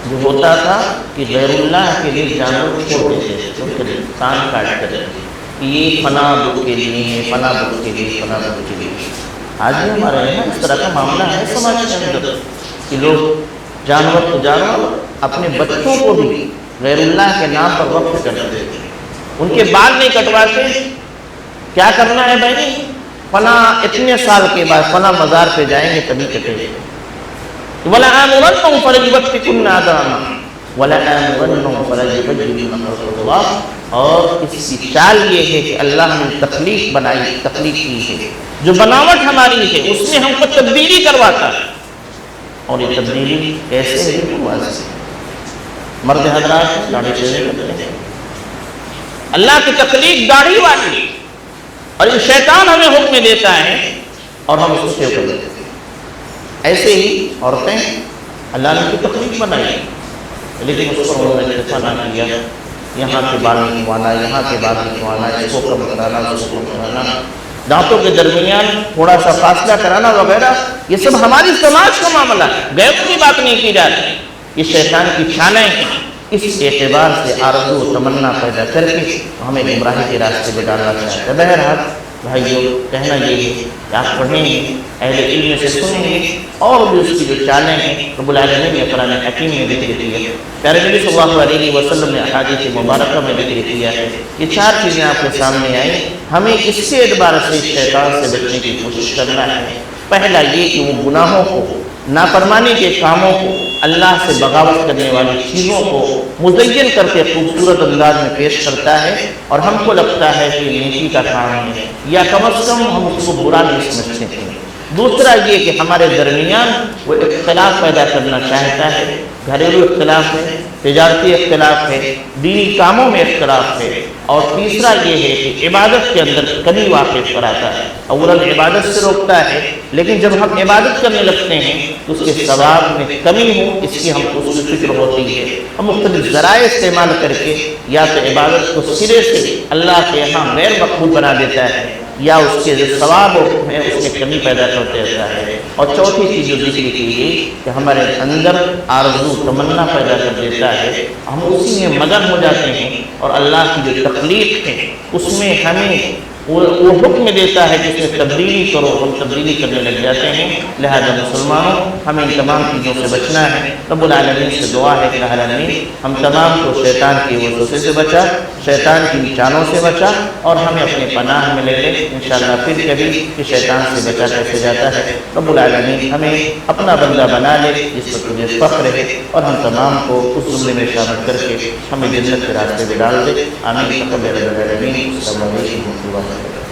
جو ہوتا تھا کہ غیر اللہ کے لیے جانور چھوڑ دیتے تھے، ان کے کان کاٹ کر دیتے، یہ فلاں بت کے لیے ہے، فلاں بت کے لیے، فلاں بت کے لیے۔ آج بھی ہمارے یہاں اس طرح کا معاملہ ہے سماج کے اندر کہ لوگ جانور اپنے بچوں کو بھی غیر اللہ کے نام پر وقف کر دیتے ہیں، ان کے بال نہیں کٹواتے، کیا کرنا ہے بھائی، فلاں اتنے سال کے بعد فلاں مزار پہ جائیں گے تبھی کٹے گے۔ وَلَآمُرَنَّهُمْ فَلَيُبَتِّكُنَّ آذَانَهُمْ وَلَآمُرَنَّهُمْ فَلَيُغَيِّرُنَّ خَلْقَ اللَّهِ، اور اس کی چال یہ ہے کہ اللہ نے تخلیق بنائی، تخلیق کی ہے، جو بناوٹ ہماری ہے اس میں ہم کو تبدیلی کرواتا ہے، اور یہ تبدیلی کیسے ہے؟ واضح مرد حضرات داڑھی چیزیں کرتے ہیں، اللہ کی تخلیق داڑھی والی، اور یہ شیطان ہمیں حکم دیتا ہے اور ہم اس کو سیو کر دیتے ہیں۔ ایسے ہی عورتیں اللہ نے کی تخلیق بنائی لیکن اس پر انہوں نے اکتفا نہ کیا، یہاں کے بال نکلوانا، یہاں کے بال نکلوانا، اس کو کم کرانا، اس کو کم کرانا، دانتوں کے درمیان تھوڑا سا فاصلہ کرانا وغیرہ، یہ سب ہماری سماج کا معاملہ ہے، غیروں کی بات نہیں کی جا رہی، یہ شیطان کی چھانیں ہیں۔ اس اعتبار سے آرزو و تمنا پیدا کر کے ہمیں گمراہی کے راستے پہ ڈالنا چاہتے ہیں۔ بہرحال بھائیوں کہنا یہ ہے کہ آپ پڑھیں گے، اہل علم سے سنیں گے، اور بھی اس کی جو چالیں ہیں رب العالمین نے قرآن حکیم میں ذکر کیا ہے، پیارے نبی صلی اللہ علیہ وسلم نے احادیث مبارکہ میں ذکر کیا ہے۔ یہ چار چیزیں آپ کے سامنے آئیں، ہمیں اس کے اعتبار سے شیطان سے بچنے کی کوشش کرنا ہے۔ پہلا یہ کہ وہ گناہوں کو، نافرمانی کے کاموں کو، اللہ سے بغاوت کرنے والی چیزوں کو مزین کر کے خوبصورت انداز میں پیش کرتا ہے، اور ہم کو لگتا ہے کہ نیکی کا کام ہے، یا کم از کم ہم اس کو برا نہیں سمجھتے ہیں۔ دوسرا یہ کہ ہمارے درمیان وہ اختلاف پیدا کرنا چاہتا ہے، گھریلو اختلاف ہے، تجارتی اختلاف ہے، دینی کاموں میں اختلاف ہے، اور تیسرا یہ ہے کہ عبادت کے اندر کمی واقع کراتا ہے۔ اولاً عبادت سے روکتا ہے، لیکن جب ہم عبادت کرنے لگتے ہیں تو اس کے ثواب میں کمی ہو اس کی ہم کو فکر ہوتی ہے، ہم مختلف ذرائع استعمال کر کے یا تو عبادت کو سرے سے اللہ کے یہاں غیر مقبول بنا دیتا ہے، یا اس کے جو ثواب ہے اس میں کمی پیدا کرتے رہتا ہے۔ اور چوتھی چیز جو ذکر کی گئی کہ ہمارے اندر آرزو تمنا پیدا کر دیتا ہے، ہم اسی میں مگن ہو جاتے ہیں، اور اللہ کی جو تخلیق ہے اس میں ہمیں وہ حکم دیتا ہے کہ اس میں تبدیلی کرو، ہم تبدیلی کرنے لگ جاتے ہیں۔ لہذا مسلمانوں ہمیں ان تمام چیزوں سے بچنا ہے۔ رب العالمین سے دعا ہے کہ العالمین ہم تمام کو شیطان کی وسوسے سے بچا، شیطان کی چالوں سے بچا، اور ہمیں اپنے پناہ میں لے لے۔ انشاءاللہ پھر کبھی کہ شیطان سے بچا کیسے جاتا ہے۔ رب العالمین ہمیں اپنا بندہ بنا لے جس پر تجھے فخر ہے، اور ہم تمام کو اس زمرے میں شامل کر کے ہمیں جنت کے راستے میں ڈال دے۔ آمین۔ تقبل العالمین۔ السلام علیکم ورحمۃ اللہ وبرکاتہ۔